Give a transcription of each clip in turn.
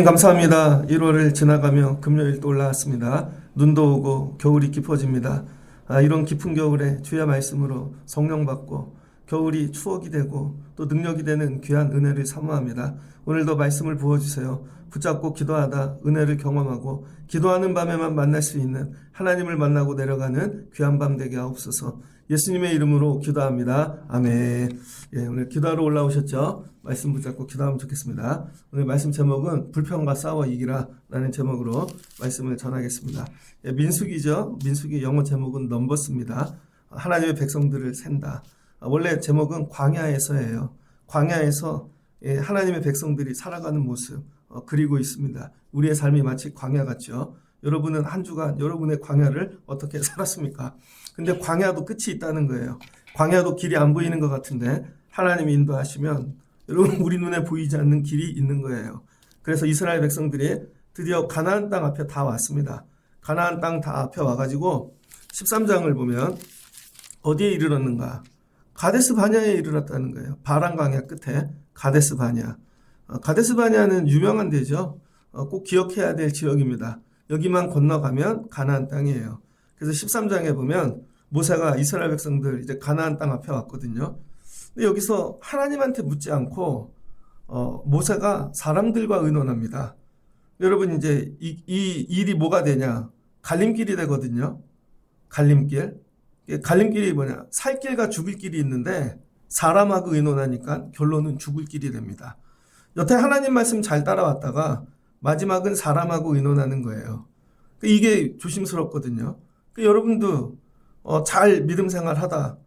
하나님 감사합니다. 1월을 지나가며 금요일도 올라왔습니다. 눈도 오고 겨울이 깊어집니다. 이런 깊은 겨울에 주의 말씀으로 성령 받고 겨울이 추억이 되고 또 능력이 되는 귀한 은혜를 사모합니다. 오늘도 말씀을 부어주세요. 붙잡고 기도하다 은혜를 경험하고 기도하는 밤에만 만날 수 있는 하나님을 만나고 내려가는 귀한 밤 되게 하옵소서. 예수님의 이름으로 기도합니다. 아멘. 오늘 기도하러 올라오셨죠? 말씀 붙잡고 기도하면 좋겠습니다. 오늘 말씀 제목은 불평과 싸워 이기라 라는 제목으로 말씀을 전하겠습니다. 민수기죠. 민수기 영어 제목은 넘버스입니다. 하나님의 백성들을 샌다. 원래 제목은 광야에서예요. 광야에서 하나님의 백성들이 살아가는 모습 그리고 있습니다. 우리의 삶이 마치 광야 같죠. 여러분은 한 주간 여러분의 광야를 어떻게 살았습니까? 근데 광야도 끝이 있다는 거예요. 광야도 길이 안 보이는 것 같은데 하나님이 인도하시면 여러분 우리 눈에 보이지 않는 길이 있는 거예요. 그래서 이스라엘 백성들이 드디어 가나안 땅 앞에 다 왔습니다. 가나안 땅 다 앞에 와가지고 13장을 보면 어디에 이르렀는가? 가데스 바냐에 이르렀다는 거예요. 바란 광야 끝에 가데스 바냐. 가데스 바냐는 유명한 데죠. 꼭 기억해야 될 지역입니다. 여기만 건너가면 가나안 땅이에요. 그래서 13장에 보면 모세가 이스라엘 백성들 이제 가나안 땅 앞에 왔거든요. 근데 여기서 하나님한테 묻지 않고 모세가 사람들과 의논합니다. 여러분 이제 이 일이 뭐가 되냐? 갈림길이 되거든요. 갈림길. 갈림길이 뭐냐? 살 길과 죽을 길이 있는데 사람하고 의논하니까 결론은 죽을 길이 됩니다. 여태 하나님 말씀 잘 따라왔다가 마지막은 사람하고 의논하는 거예요. 이게 조심스럽거든요. 여러분도 잘 믿음 생활하다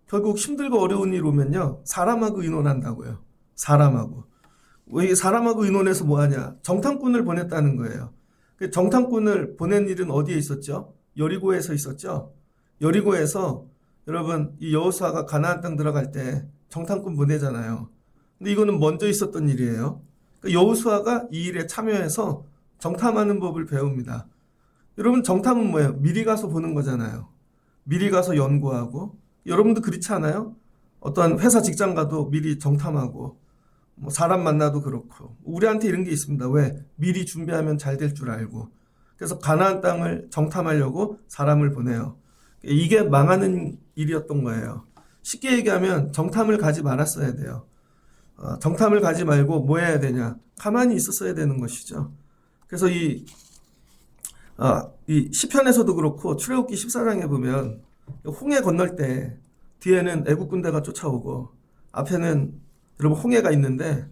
결국 힘들고 어려운 일 오면요 사람하고 의논한다고요. 사람하고. 왜 사람하고 의논해서 뭐하냐? 정탐꾼을 보냈다는 거예요. 정탐꾼을 보낸 일은 어디에 있었죠? 여리고에서 있었죠. 여리고에서 여러분 이 여호수아가 가나안 땅 들어갈 때 정탐꾼 보내잖아요. 근데 이거는 먼저 있었던 일이에요. 여호수아가 이 일에 참여해서 정탐하는 법을 배웁니다. 여러분 정탐은 뭐예요? 미리 가서 보는 거잖아요. 미리 가서 연구하고. 여러분도 그렇지 않아요? 어떠한 회사 직장 가도 미리 정탐하고 뭐 사람 만나도 그렇고 우리한테 이런 게 있습니다. 왜? 미리 준비하면 잘 될 줄 알고. 그래서 가나안 땅을 정탐하려고 사람을 보내요. 이게 망하는 일이었던 거예요. 쉽게 얘기하면 정탐을 가지 말았어야 돼요. 정탐을 가지 말고 뭐 해야 되냐? 가만히 있었어야 되는 것이죠. 그래서 이 시편에서도 그렇고 출애굽기 14장에 보면 홍해 건널 때 뒤에는 애국 군대가 쫓아오고 앞에는 여러분 홍해가 있는데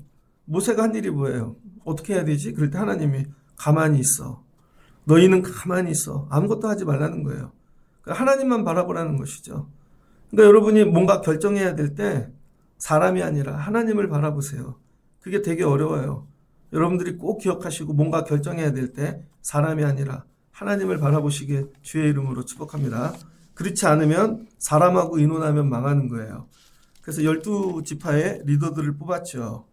모세가 한 일이 뭐예요? 어떻게 해야 되지? 그럴 때 하나님이 가만히 있어. 너희는 가만히 있어. 아무것도 하지 말라는 거예요. 하나님만 바라보라는 것이죠. 그러니까 여러분이 뭔가 결정해야 될 때 사람이 아니라 하나님을 바라보세요. 그게 되게 어려워요. 여러분들이 꼭 기억하시고 뭔가 결정해야 될 때 사람이 아니라 하나님을 바라보시길 주의 이름으로 축복합니다. 그렇지 않으면 사람하고 의논하면 망하는 거예요. 그래서 12지파의 리더들을 뽑았죠.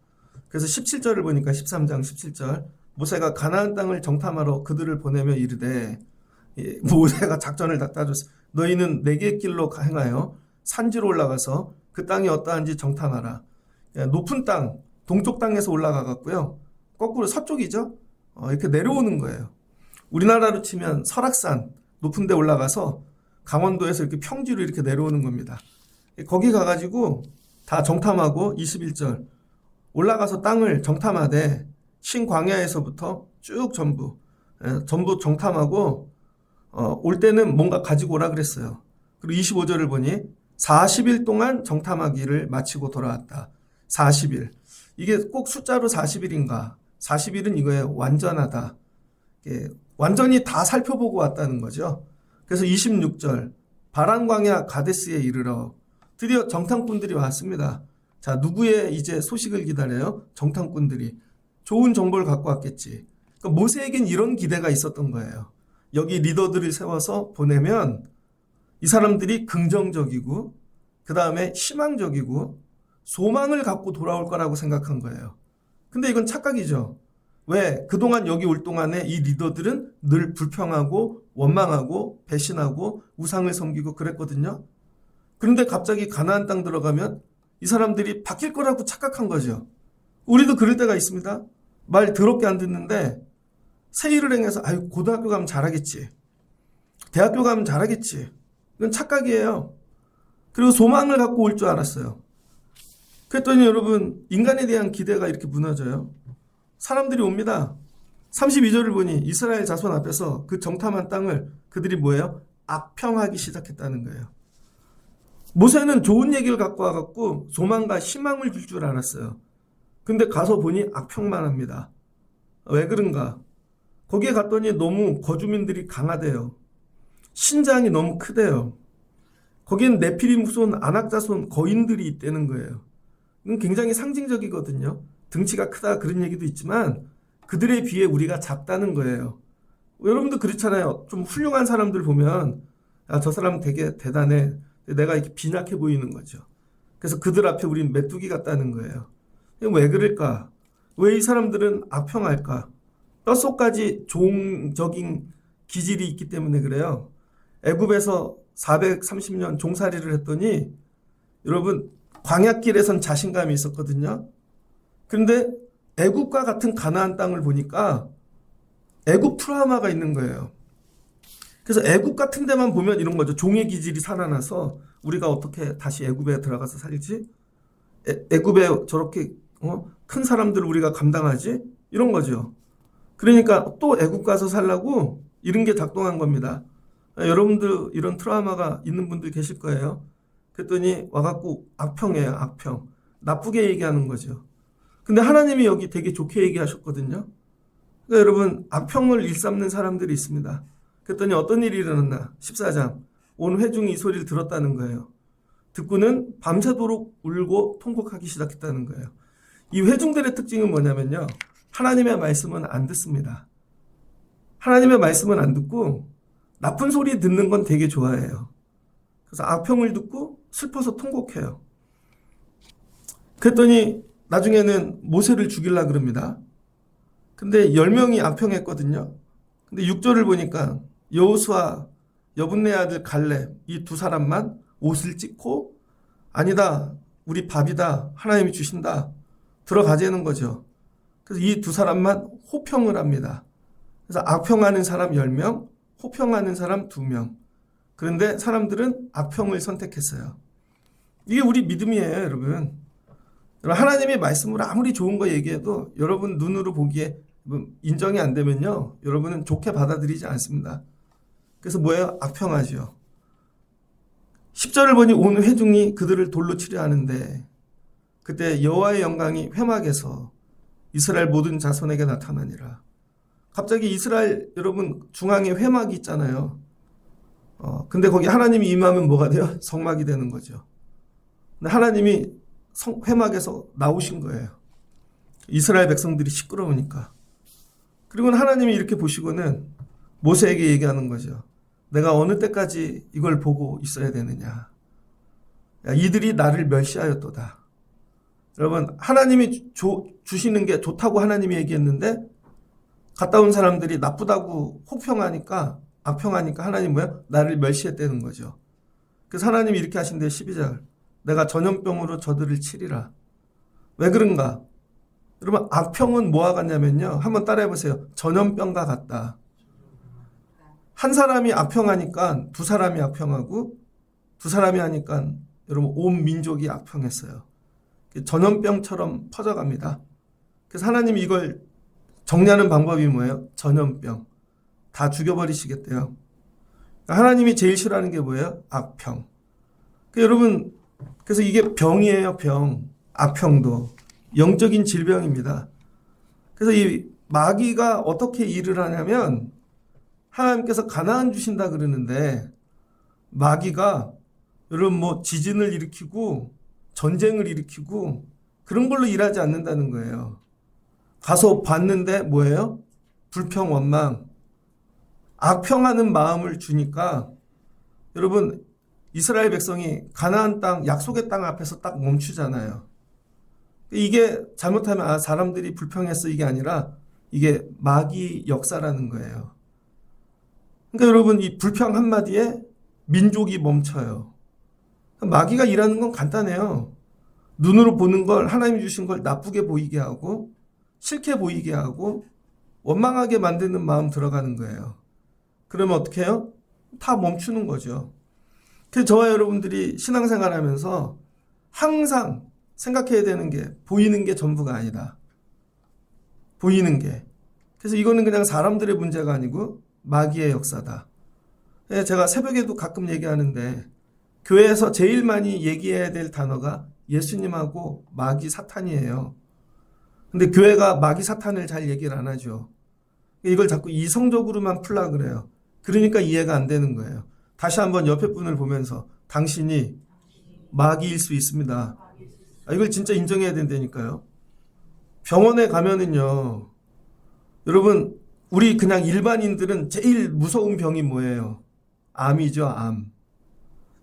그래서 17절을 보니까 13장 17절 모세가 가나안 땅을 정탐하러 그들을 보내며 이르되 모세가 작전을 다 짜줬어. 너희는 네 개의 길로 행하여 산지로 올라가서 그 땅이 어떠한지 정탐하라. 높은 땅, 동쪽 땅에서 올라가 갔고요. 거꾸로 서쪽이죠. 이렇게 내려오는 거예요. 우리나라로 치면 설악산 높은 데 올라가서 강원도에서 이렇게 평지로 이렇게 내려오는 겁니다. 거기 가가지고 다 정탐하고 21절 올라가서 땅을 정탐하되 신광야에서부터 쭉 전부 정탐하고 올 때는 뭔가 가지고 오라 그랬어요. 그리고 25절을 보니 40일 동안 정탐하기를 마치고 돌아왔다. 40일. 이게 꼭 숫자로 40일인가? 40일은 이거예요. 완전하다. 완전히 다 살펴보고 왔다는 거죠. 그래서 26절 바란 광야 가데스에 이르러 드디어 정탐꾼들이 왔습니다. 자, 누구의 이제 소식을 기다려요? 정탐꾼들이. 좋은 정보를 갖고 왔겠지. 그러니까 모세에겐 이런 기대가 있었던 거예요. 여기 리더들을 세워서 보내면 이 사람들이 긍정적이고 그 다음에 희망적이고 소망을 갖고 돌아올 거라고 생각한 거예요. 근데 이건 착각이죠. 왜? 그동안 여기 올 동안에 이 리더들은 늘 불평하고 원망하고 배신하고 우상을 섬기고 그랬거든요. 그런데 갑자기 가나안 땅 들어가면 이 사람들이 바뀔 거라고 착각한 거죠. 우리도 그럴 때가 있습니다. 말 더럽게 안 듣는데 세일을 행해서 아유 고등학교 가면 잘하겠지. 대학교 가면 잘하겠지. 이건 착각이에요. 그리고 소망을 갖고 올 줄 알았어요. 그랬더니 여러분 인간에 대한 기대가 이렇게 무너져요. 사람들이 옵니다. 32절을 보니 이스라엘 자손 앞에서 그 정탐한 땅을 그들이 뭐예요? 악평하기 시작했다는 거예요. 모세는 좋은 얘기를 갖고 와갖고 소망과 희망을 줄 줄 알았어요. 근데 가서 보니 악평만 합니다. 왜 그런가? 거기에 갔더니 너무 거주민들이 강하대요. 신장이 너무 크대요. 거기는 네피림 후손, 아낙자손 거인들이 있다는 거예요. 이건 굉장히 상징적이거든요. 등치가 크다 그런 얘기도 있지만 그들에 비해 우리가 작다는 거예요. 여러분도 그렇잖아요. 좀 훌륭한 사람들 보면 야, 저 사람 되게 대단해. 내가 이렇게 빈약해 보이는 거죠. 그래서 그들 앞에 우린 메뚜기 같다는 거예요. 왜 그럴까? 왜 이 사람들은 악평할까? 뼛속까지 종적인 기질이 있기 때문에 그래요. 애굽에서 430년 종살이를 했더니 여러분 광야길에선 자신감이 있었거든요. 그런데 애굽과 같은 가나안 땅을 보니까 애굽 트라우마가 있는 거예요. 그래서 애굽 같은 데만 보면 이런 거죠. 종의 기질이 살아나서 우리가 어떻게 다시 애굽에 들어가서 살지? 애굽에 저렇게 큰 사람들을 우리가 감당하지? 이런 거죠. 그러니까 또 애굽 가서 살라고 이런 게 작동한 겁니다. 여러분들 이런 트라우마가 있는 분들 계실 거예요. 그랬더니 와갖고 악평이에요. 악평. 나쁘게 얘기하는 거죠. 근데 하나님이 여기 되게 좋게 얘기하셨거든요. 그러니까 여러분 악평을 일삼는 사람들이 있습니다. 그랬더니 어떤 일이 일어났나? 14장. 온 회중이 이 소리를 들었다는 거예요. 듣고는 밤새도록 울고 통곡하기 시작했다는 거예요. 이 회중들의 특징은 뭐냐면요. 하나님의 말씀은 안 듣습니다. 하나님의 말씀은 안 듣고 나쁜 소리 듣는 건 되게 좋아해요. 그래서 악평을 듣고 슬퍼서 통곡해요. 그랬더니 나중에는 모세를 죽이려고 그럽니다. 근데 10명이 악평했거든요. 근데 6절을 보니까 여호수아 여분네 아들 갈렙 이 두 사람만 옷을 찢고 아니다 우리 밥이다 하나님이 주신다 들어가자는 거죠. 그래서 이 두 사람만 호평을 합니다. 그래서 악평하는 사람 10명 호평하는 사람 2명. 그런데 사람들은 악평을 선택했어요. 이게 우리 믿음이에요, 여러분. 하나님의 말씀으로 아무리 좋은 거 얘기해도 여러분 눈으로 보기에 인정이 안 되면요, 여러분은 좋게 받아들이지 않습니다. 그래서 뭐예요? 악평하죠. 10절을 보니 온 회중이 그들을 돌로 치려 하는데 그때 여호와의 영광이 회막에서 이스라엘 모든 자손에게 나타나니라. 갑자기 이스라엘 여러분 중앙에 회막이 있잖아요. 근데 거기 하나님이 임하면 뭐가 돼요? 성막이 되는 거죠. 근데 하나님이 회막에서 나오신 거예요. 이스라엘 백성들이 시끄러우니까. 그리고 하나님이 이렇게 보시고는 모세에게 얘기하는 거죠. 내가 어느 때까지 이걸 보고 있어야 되느냐. 야, 이들이 나를 멸시하였도다. 여러분 하나님이 주시는 게 좋다고 하나님이 얘기했는데 갔다 온 사람들이 나쁘다고 혹평하니까 악평하니까 하나님 뭐야? 나를 멸시했다는 거죠. 그래서 하나님이 이렇게 하신대 12절. 내가 전염병으로 저들을 치리라. 왜 그런가? 여러분 악평은 뭐와 같냐면요. 한번 따라해보세요. 전염병과 같다. 한 사람이 악평하니까 두 사람이 악평하고 두 사람이 하니까 여러분 온 민족이 악평했어요. 전염병처럼 퍼져갑니다. 그래서 하나님이 이걸 정리하는 방법이 뭐예요? 전염병. 다 죽여버리시겠대요. 하나님이 제일 싫어하는 게 뭐예요? 악평. 여러분 그래서 이게 병이에요. 병. 악평도. 영적인 질병입니다. 그래서 이 마귀가 어떻게 일을 하냐면 하나님께서 가나안 주신다 그러는데 마귀가 여러분 뭐 지진을 일으키고 전쟁을 일으키고 그런 걸로 일하지 않는다는 거예요. 가서 봤는데 뭐예요? 불평, 원망, 악평하는 마음을 주니까 여러분 이스라엘 백성이 가나안 땅, 약속의 땅 앞에서 딱 멈추잖아요. 이게 잘못하면 사람들이 불평했어 이게 아니라 이게 마귀 역사라는 거예요. 그러니까 여러분 이 불평 한마디에 민족이 멈춰요. 마귀가 일하는 건 간단해요. 눈으로 보는 걸 하나님이 주신 걸 나쁘게 보이게 하고 싫게 보이게 하고 원망하게 만드는 마음 들어가는 거예요. 그러면 어떻게 해요? 다 멈추는 거죠. 그래서 저와 여러분들이 신앙생활 하면서 항상 생각해야 되는 게 보이는 게 전부가 아니다. 보이는 게. 그래서 이거는 그냥 사람들의 문제가 아니고 마귀의 역사다. 제가 새벽에도 가끔 얘기하는데 교회에서 제일 많이 얘기해야 될 단어가 예수님하고 마귀 사탄이에요. 근데 교회가 마귀 사탄을 잘 얘기를 안 하죠. 이걸 자꾸 이성적으로만 풀라 그래요. 그러니까 이해가 안 되는 거예요. 다시 한번 옆에 분을 보면서 당신이 마귀일 수 있습니다. 이걸 진짜 인정해야 된다니까요. 병원에 가면은요. 여러분 우리 그냥 일반인들은 제일 무서운 병이 뭐예요? 암이죠. 암.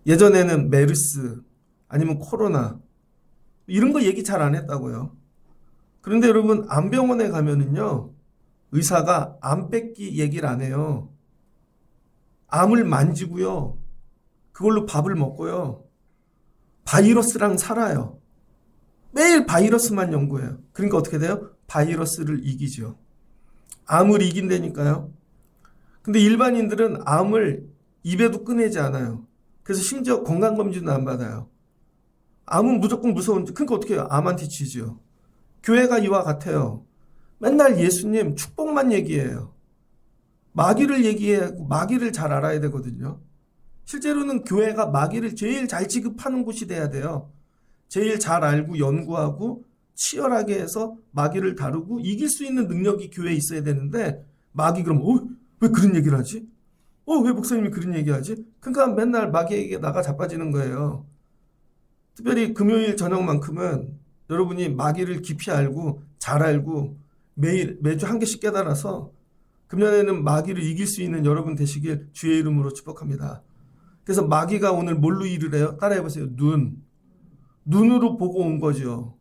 예전에는 메르스 아니면 코로나 이런 거 얘기 잘 안 했다고요. 그런데 여러분 암병원에 가면은요. 의사가 암 뺏기 얘기를 안 해요. 암을 만지고요. 그걸로 밥을 먹고요. 바이러스랑 살아요. 매일 바이러스만 연구해요. 그러니까 어떻게 돼요? 바이러스를 이기죠. 암을 이긴다니까요. 근데 일반인들은 암을 입에도 꺼내지 않아요. 그래서 심지어 건강검진도 안 받아요. 암은 무조건 무서운데 그러니까 어떻게 해요? 암한테 치죠. 교회가 이와 같아요. 맨날 예수님 축복만 얘기해요. 마귀를 얘기하고 마귀를 잘 알아야 되거든요. 실제로는 교회가 마귀를 제일 잘 지급하는 곳이 돼야 돼요. 제일 잘 알고 연구하고 치열하게 해서 마귀를 다루고 이길 수 있는 능력이 교회에 있어야 되는데 마귀 그러면 왜 그런 얘기를 하지? 왜 목사님이 그런 얘기하지? 그러니까 맨날 마귀에게 나가 자빠지는 거예요. 특별히 금요일 저녁만큼은 여러분이 마귀를 깊이 알고 잘 알고 매주 한 개씩 깨달아서 금년에는 마귀를 이길 수 있는 여러분 되시길 주의 이름으로 축복합니다. 그래서 마귀가 오늘 뭘로 일을 해요? 따라해보세요. 눈으로 보고 온 거죠.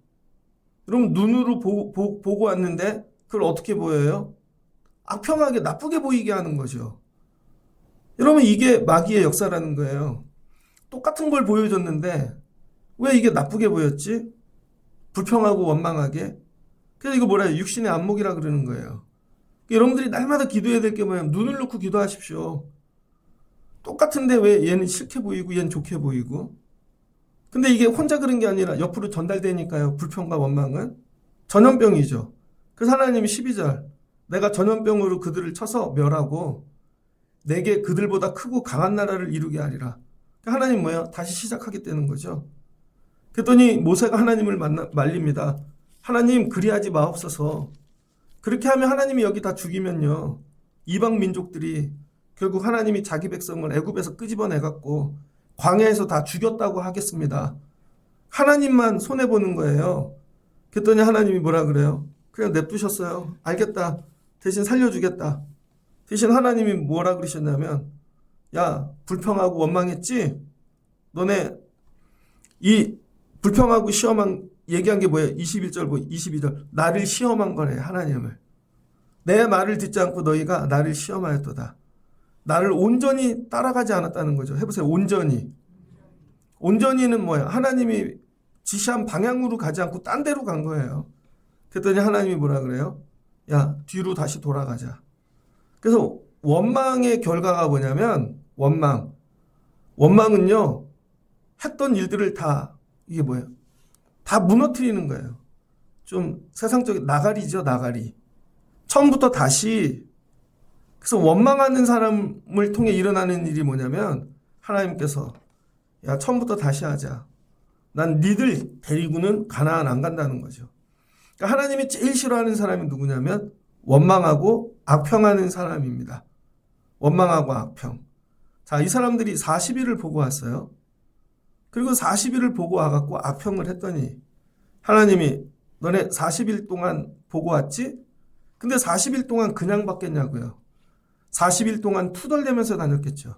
여러분 눈으로 보고 왔는데 그걸 어떻게 보여요? 악평하게 나쁘게 보이게 하는 거죠. 여러분 이게 마귀의 역사라는 거예요. 똑같은 걸 보여줬는데 왜 이게 나쁘게 보였지? 불평하고 원망하게. 그래서 이거 뭐라 해요? 육신의 안목이라 그러는 거예요. 여러분들이 날마다 기도해야 될 게 뭐예요? 눈을 놓고 기도하십시오. 똑같은데 왜 얘는 싫게 보이고 얘는 좋게 보이고. 근데 이게 혼자 그런 게 아니라 옆으로 전달되니까요. 불평과 원망은 전염병이죠. 그래서 하나님이 12절 내가 전염병으로 그들을 쳐서 멸하고 내게 그들보다 크고 강한 나라를 이루게 하리라. 하나님 뭐예요? 다시 시작하겠다는 거죠. 그랬더니 모세가 하나님을 말립니다. 하나님 그리하지 마옵소서. 그렇게 하면 하나님이 여기 다 죽이면요. 이방 민족들이 결국 하나님이 자기 백성을 애굽에서 끄집어내갖고 광야에서 다 죽였다고 하겠습니다. 하나님만 손해보는 거예요. 그랬더니 하나님이 뭐라 그래요? 그냥 냅두셨어요. 알겠다. 대신 살려주겠다. 대신 하나님이 뭐라 그러셨냐면 야 불평하고 원망했지? 너네 이 불평하고 시험한 얘기한 게 뭐예요? 21절 22절 나를 시험한 거래. 하나님을. 내 말을 듣지 않고 너희가 나를 시험하였도다. 나를 온전히 따라가지 않았다는 거죠. 해보세요. 온전히. 온전히는 뭐야? 하나님이 지시한 방향으로 가지 않고 딴 데로 간 거예요. 그랬더니 하나님이 뭐라 그래요? 야 뒤로 다시 돌아가자. 그래서 원망의 결과가 뭐냐면 원망은요. 했던 일들을 다 이게 뭐예요? 다 무너뜨리는 거예요. 좀 세상적인 나가리죠. 나가리. 처음부터 다시. 그래서 원망하는 사람을 통해 일어나는 일이 뭐냐면 하나님께서 야 처음부터 다시 하자. 난 니들 데리고는 가나안 안 간다는 거죠. 그러니까 하나님이 제일 싫어하는 사람이 누구냐면 원망하고 악평하는 사람입니다. 원망하고 악평. 자, 이 사람들이 40일을 보고 왔어요. 그리고 40일을 보고 와갖고 악평을 했더니 하나님이 너네 40일 동안 보고 왔지? 근데 40일 동안 그냥 받겠냐고요. 40일 동안 투덜대면서 다녔겠죠.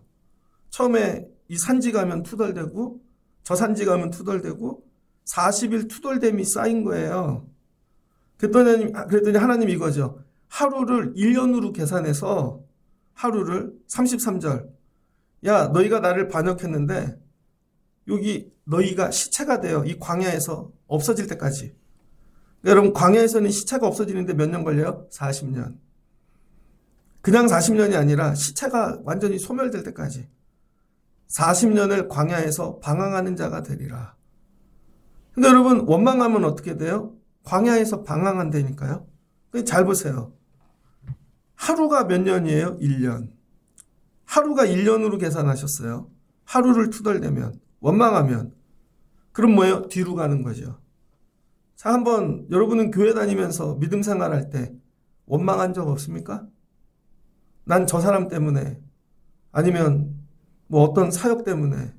처음에 이 산지 가면 투덜대고 저 산지 가면 투덜대고 40일 투덜댐이 쌓인 거예요. 그랬더니 하나님 이거죠. 하루를 1년으로 계산해서 하루를 33절 야 너희가 나를 반역했는데 여기 너희가 시체가 돼요. 이 광야에서 없어질 때까지 여러분, 광야에서는 시체가 없어지는데 몇 년 걸려요? 40년. 그냥 40년이 아니라 시체가 완전히 소멸될 때까지 40년을 광야에서 방황하는 자가 되리라. 근데 여러분, 원망하면 어떻게 돼요? 광야에서 방황한다니까요. 잘 보세요. 하루가 몇 년이에요? 1년. 하루가 1년으로 계산하셨어요. 하루를 투덜대면, 원망하면. 그럼 뭐예요? 뒤로 가는 거죠. 자, 한번 여러분은 교회 다니면서 믿음 생활할 때 원망한 적 없습니까? 난 저 사람 때문에, 아니면 뭐 어떤 사역 때문에.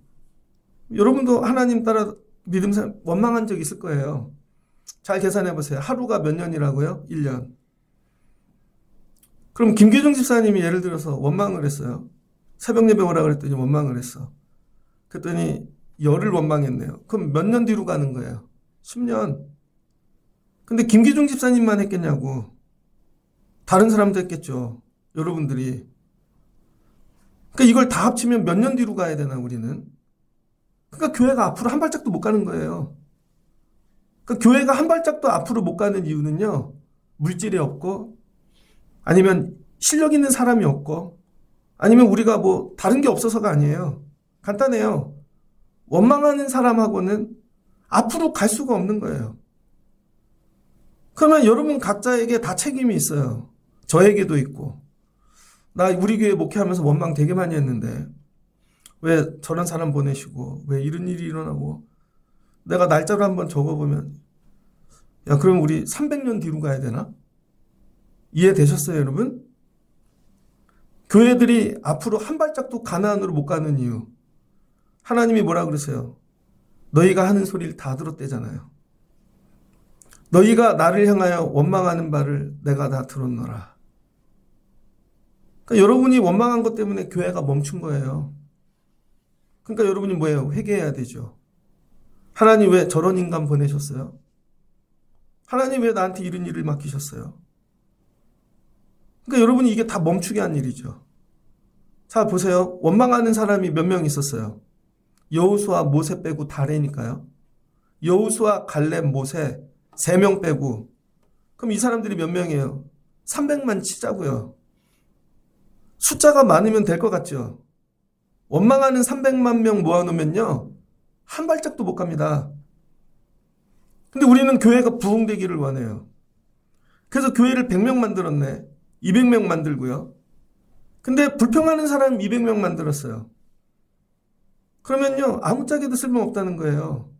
여러분도 하나님 따라 믿음 생활 원망한 적 있을 거예요. 잘 계산해 보세요. 하루가 몇 년이라고요? 1년. 그럼 김계중 집사님이 예를 들어서 원망을 했어요. 새벽 예배 오라 그랬더니 원망을 했어. 그랬더니 열흘 원망했네요. 그럼 몇 년 뒤로 가는 거예요? 10년. 근데 김기중 집사님만 했겠냐고. 다른 사람도 했겠죠. 여러분들이. 그러니까 이걸 다 합치면 몇 년 뒤로 가야 되나, 우리는? 그러니까 교회가 앞으로 한 발짝도 못 가는 거예요. 그러니까 교회가 한 발짝도 앞으로 못 가는 이유는요, 물질이 없고, 아니면 실력 있는 사람이 없고, 아니면 우리가 뭐 다른 게 없어서가 아니에요. 간단해요. 원망하는 사람하고는 앞으로 갈 수가 없는 거예요. 그러면 여러분 각자에게 다 책임이 있어요. 저에게도 있고. 나 우리 교회 목회하면서 원망 되게 많이 했는데 왜 저런 사람 보내시고 왜 이런 일이 일어나고, 내가 날짜를 한번 적어보면, 야, 그럼 우리 300년 뒤로 가야 되나? 이해되셨어요, 여러분? 교회들이 앞으로 한 발짝도 가나안으로 못 가는 이유, 하나님이 뭐라 그러세요? 너희가 하는 소리를 다 들었대잖아요. 너희가 나를 향하여 원망하는 바를 내가 다 들었노라. 그러니까 여러분이 원망한 것 때문에 교회가 멈춘 거예요. 그러니까 여러분이 뭐예요? 회개해야 되죠. 하나님 왜 저런 인간 보내셨어요? 하나님 왜 나한테 이런 일을 맡기셨어요? 그러니까 여러분이 이게 다 멈추게 한 일이죠. 자, 보세요. 원망하는 사람이 몇 명 있었어요? 여호수아, 모세 빼고 다래니까요. 여호수아, 갈렙, 모세 3명 빼고. 그럼 이 사람들이 몇 명이에요? 300만 치자고요. 숫자가 많으면 될 것 같죠? 원망하는 300만 명 모아놓으면요, 한 발짝도 못 갑니다. 근데 우리는 교회가 부흥되기를 원해요. 그래서 교회를 100명 만들었네. 200명 만들고요. 근데 불평하는 사람 200명 만들었어요. 그러면요, 아무짝에도 쓸모없다는 거예요.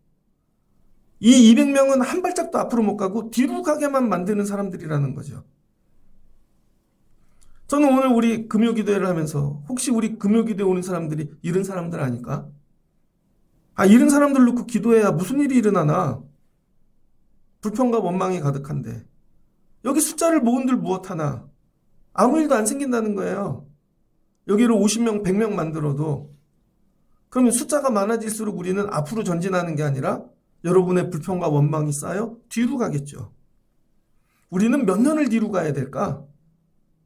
이 200명은 한 발짝도 앞으로 못 가고 뒤로 가게만 만드는 사람들이라는 거죠. 저는 오늘 우리 금요기도회를 하면서 혹시 우리 금요기도회 오는 사람들이 이런 사람들 아닐까? 아, 이런 사람들 놓고 기도해야 무슨 일이 일어나나? 불평과 원망이 가득한데 여기 숫자를 모은들 무엇하나? 아무 일도 안 생긴다는 거예요. 여기를 50명, 100명 만들어도 그러면 숫자가 많아질수록 우리는 앞으로 전진하는 게 아니라 여러분의 불평과 원망이 쌓여 뒤로 가겠죠. 우리는 몇 년을 뒤로 가야 될까?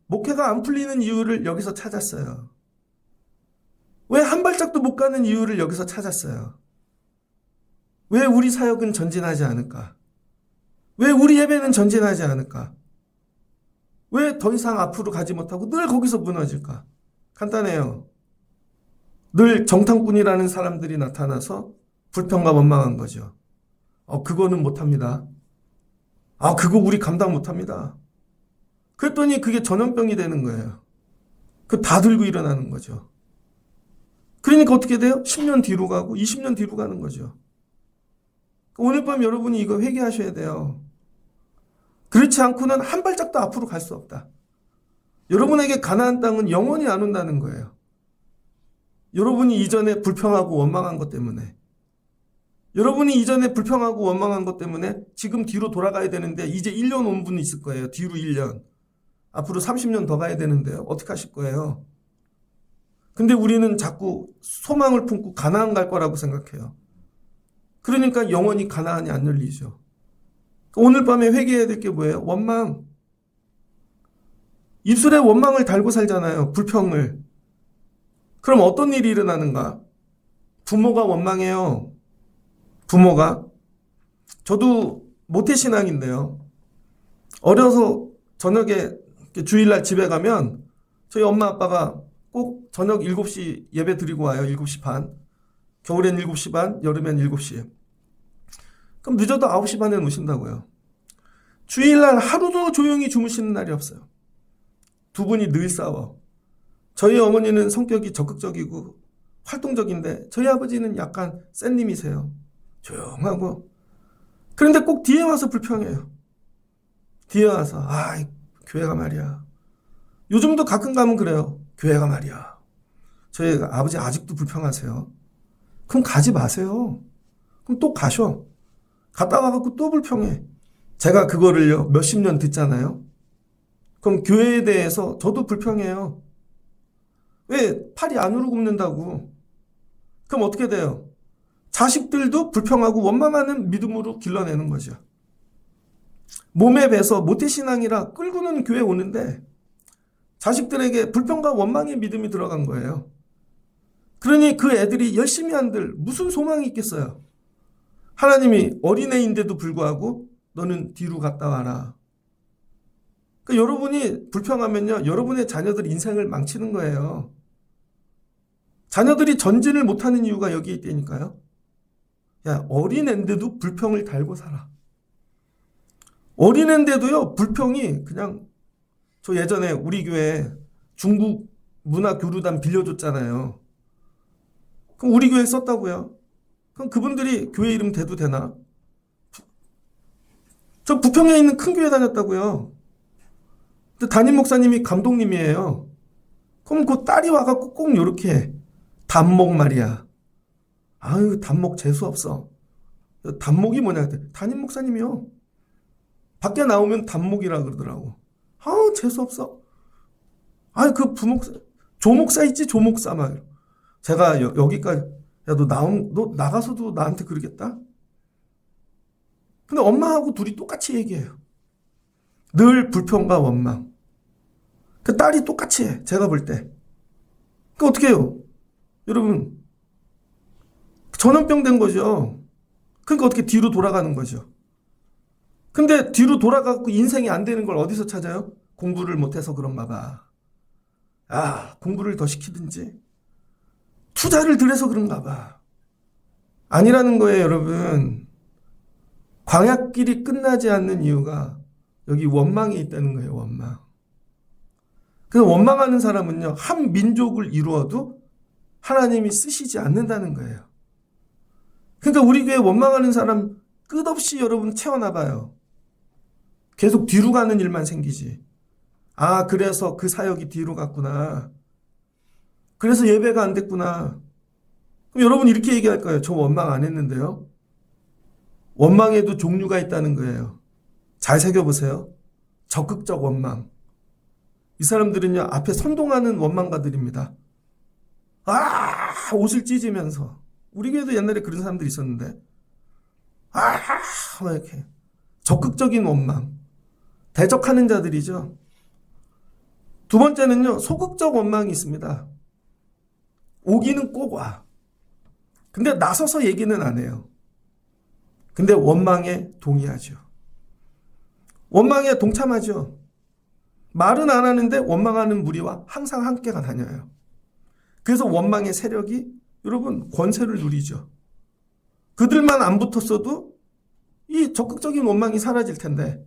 목회가 안 풀리는 이유를 여기서 찾았어요. 왜 한 발짝도 못 가는 이유를 여기서 찾았어요. 왜 우리 사역은 전진하지 않을까? 왜 우리 예배는 전진하지 않을까? 왜 더 이상 앞으로 가지 못하고 늘 거기서 무너질까? 간단해요. 늘 정탐꾼이라는 사람들이 나타나서 불평과 원망한 거죠. 그거는 못합니다. 그거 우리 감당 못합니다. 그랬더니 그게 전염병이 되는 거예요. 그 다 들고 일어나는 거죠. 그러니까 어떻게 돼요? 10년 뒤로 가고 20년 뒤로 가는 거죠. 오늘 밤 여러분이 이거 회개하셔야 돼요. 그렇지 않고는 한 발짝도 앞으로 갈 수 없다. 여러분에게 가나안 땅은 영원히 안 온다는 거예요. 여러분이 이전에 불평하고 원망한 것 때문에, 여러분이 이전에 불평하고 원망한 것 때문에 지금 뒤로 돌아가야 되는데 이제 1년 온 분이 있을 거예요. 뒤로 1년. 앞으로 30년 더 가야 되는데요. 어떻게 하실 거예요? 근데 우리는 자꾸 소망을 품고 가나안 갈 거라고 생각해요. 그러니까 영원히 가나안이 안 열리죠. 오늘 밤에 회개해야 될 게 뭐예요? 원망. 입술에 원망을 달고 살잖아요. 불평을. 그럼 어떤 일이 일어나는가? 부모가 원망해요. 부모가. 저도 모태신앙인데요. 어려서 저녁에 주일날 집에 가면 저희 엄마 아빠가 꼭 저녁 7시 예배 드리고 와요. 7시 반. 겨울엔 7시 반, 여름엔 7시. 그럼 늦어도 9시 반에 오신다고요. 주일날 하루도 조용히 주무시는 날이 없어요. 두 분이 늘 싸워. 저희 어머니는 성격이 적극적이고 활동적인데 저희 아버지는 약간 센 님이세요. 조용하고. 그런데 꼭 뒤에 와서 불평해요. 뒤에 와서 교회가 말이야. 요즘도 가끔 가면 그래요. 교회가 말이야. 저희 아버지 아직도 불평하세요. 그럼 가지 마세요. 그럼 또 가셔. 갔다 와갖고 또 불평해. 제가 그거를요 몇십 년 듣잖아요. 그럼 교회에 대해서 저도 불평해요. 왜? 팔이 안으로 굽는다고. 그럼 어떻게 돼요? 자식들도 불평하고 원망하는 믿음으로 길러내는 거죠. 몸에 배서 모태신앙이라 끌고는 교회 오는데 자식들에게 불평과 원망의 믿음이 들어간 거예요. 그러니 그 애들이 열심히 한들 무슨 소망이 있겠어요? 하나님이 어린애인데도 불구하고 너는 뒤로 갔다 와라. 그러니까 여러분이 불평하면요, 여러분의 자녀들 인생을 망치는 거예요. 자녀들이 전진을 못하는 이유가 여기 있다니까요. 야, 어린애인데도 불평을 달고 살아. 어린애인데도요, 불평이 그냥, 저 예전에 우리 교회 중국 문화교류단 빌려줬잖아요. 그럼 우리 교회 썼다고요. 그럼 그분들이 교회 이름 대도 되나? 저 부평에 있는 큰 교회 다녔다고요. 근데 담임 목사님이 감독님이에요. 그럼 그 딸이 와갖고 꼭 요렇게 해. 단목 말이야. 아유, 단목 재수없어. 단목이 뭐냐? 담임 목사님이요. 밖에 나오면 단목이라 그러더라고. 아우, 재수없어. 아유, 그 부목사, 조목사 있지, 조목사 막. 제가 여기까지, 야, 너 나가서도 나한테 그러겠다? 근데 엄마하고 둘이 똑같이 얘기해요. 늘 불평과 원망. 그 딸이 똑같이 해. 제가 볼 때. 그 어떻게 해요? 여러분, 전염병 된 거죠. 그러니까 어떻게 뒤로 돌아가는 거죠. 근데 뒤로 돌아가고 인생이 안 되는 걸 어디서 찾아요? 공부를 못해서 그런가 봐. 공부를 더 시키든지 투자를 들여서 그런가 봐. 아니라는 거예요, 여러분. 광야길이 끝나지 않는 이유가 여기 원망이 있다는 거예요, 원망. 그래서 원망하는 사람은요, 한 민족을 이루어도 하나님이 쓰시지 않는다는 거예요. 그러니까 우리 교회 원망하는 사람 끝없이 여러분 채워나봐요. 계속 뒤로 가는 일만 생기지. 그래서 그 사역이 뒤로 갔구나. 그래서 예배가 안 됐구나. 그럼 여러분 이렇게 얘기할 거예요. 저 원망 안 했는데요. 원망에도 종류가 있다는 거예요. 잘 새겨보세요. 적극적 원망. 이 사람들은요, 앞에 선동하는 원망가들입니다. 옷을 찢으면서. 우리 교회도 옛날에 그런 사람들이 있었는데. 이렇게. 적극적인 원망. 대적하는 자들이죠. 두 번째는요, 소극적 원망이 있습니다. 오기는 꼭 와. 근데 나서서 얘기는 안 해요. 근데 원망에 동의하죠. 원망에 동참하죠. 말은 안 하는데 원망하는 무리와 항상 함께가 다녀요. 그래서 원망의 세력이 여러분 권세를 누리죠. 그들만 안 붙었어도 이 적극적인 원망이 사라질 텐데.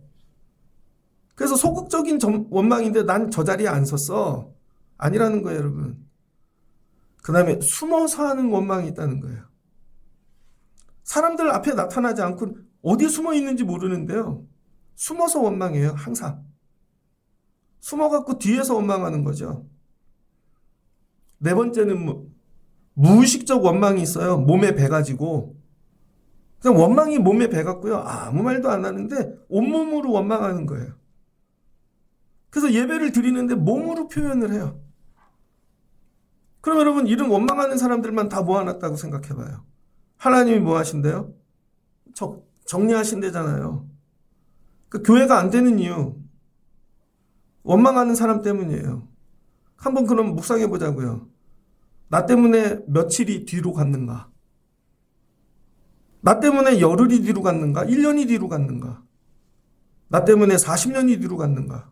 그래서 소극적인 원망인데 난 저 자리에 안 섰어. 아니라는 거예요, 여러분. 그 다음에 숨어서 하는 원망이 있다는 거예요. 사람들 앞에 나타나지 않고 어디 숨어 있는지 모르는데요. 숨어서 원망해요, 항상. 숨어갖고 뒤에서 원망하는 거죠. 네 번째는 무의식적 원망이 있어요. 몸에 배가지고. 그냥 원망이 몸에 배갔고요. 아무 말도 안 하는데 온몸으로 원망하는 거예요. 그래서 예배를 드리는데 몸으로 표현을 해요. 그럼 여러분 이런 원망하는 사람들만 다 모아놨다고 생각해봐요. 하나님이 뭐 하신대요? 정리하신대잖아요. 그 교회가 안 되는 이유 원망하는 사람 때문이에요. 한번 그럼 묵상해 보자고요. 나 때문에 며칠이 뒤로 갔는가? 나 때문에 열흘이 뒤로 갔는가? 1년이 뒤로 갔는가? 나 때문에 40년이 뒤로 갔는가?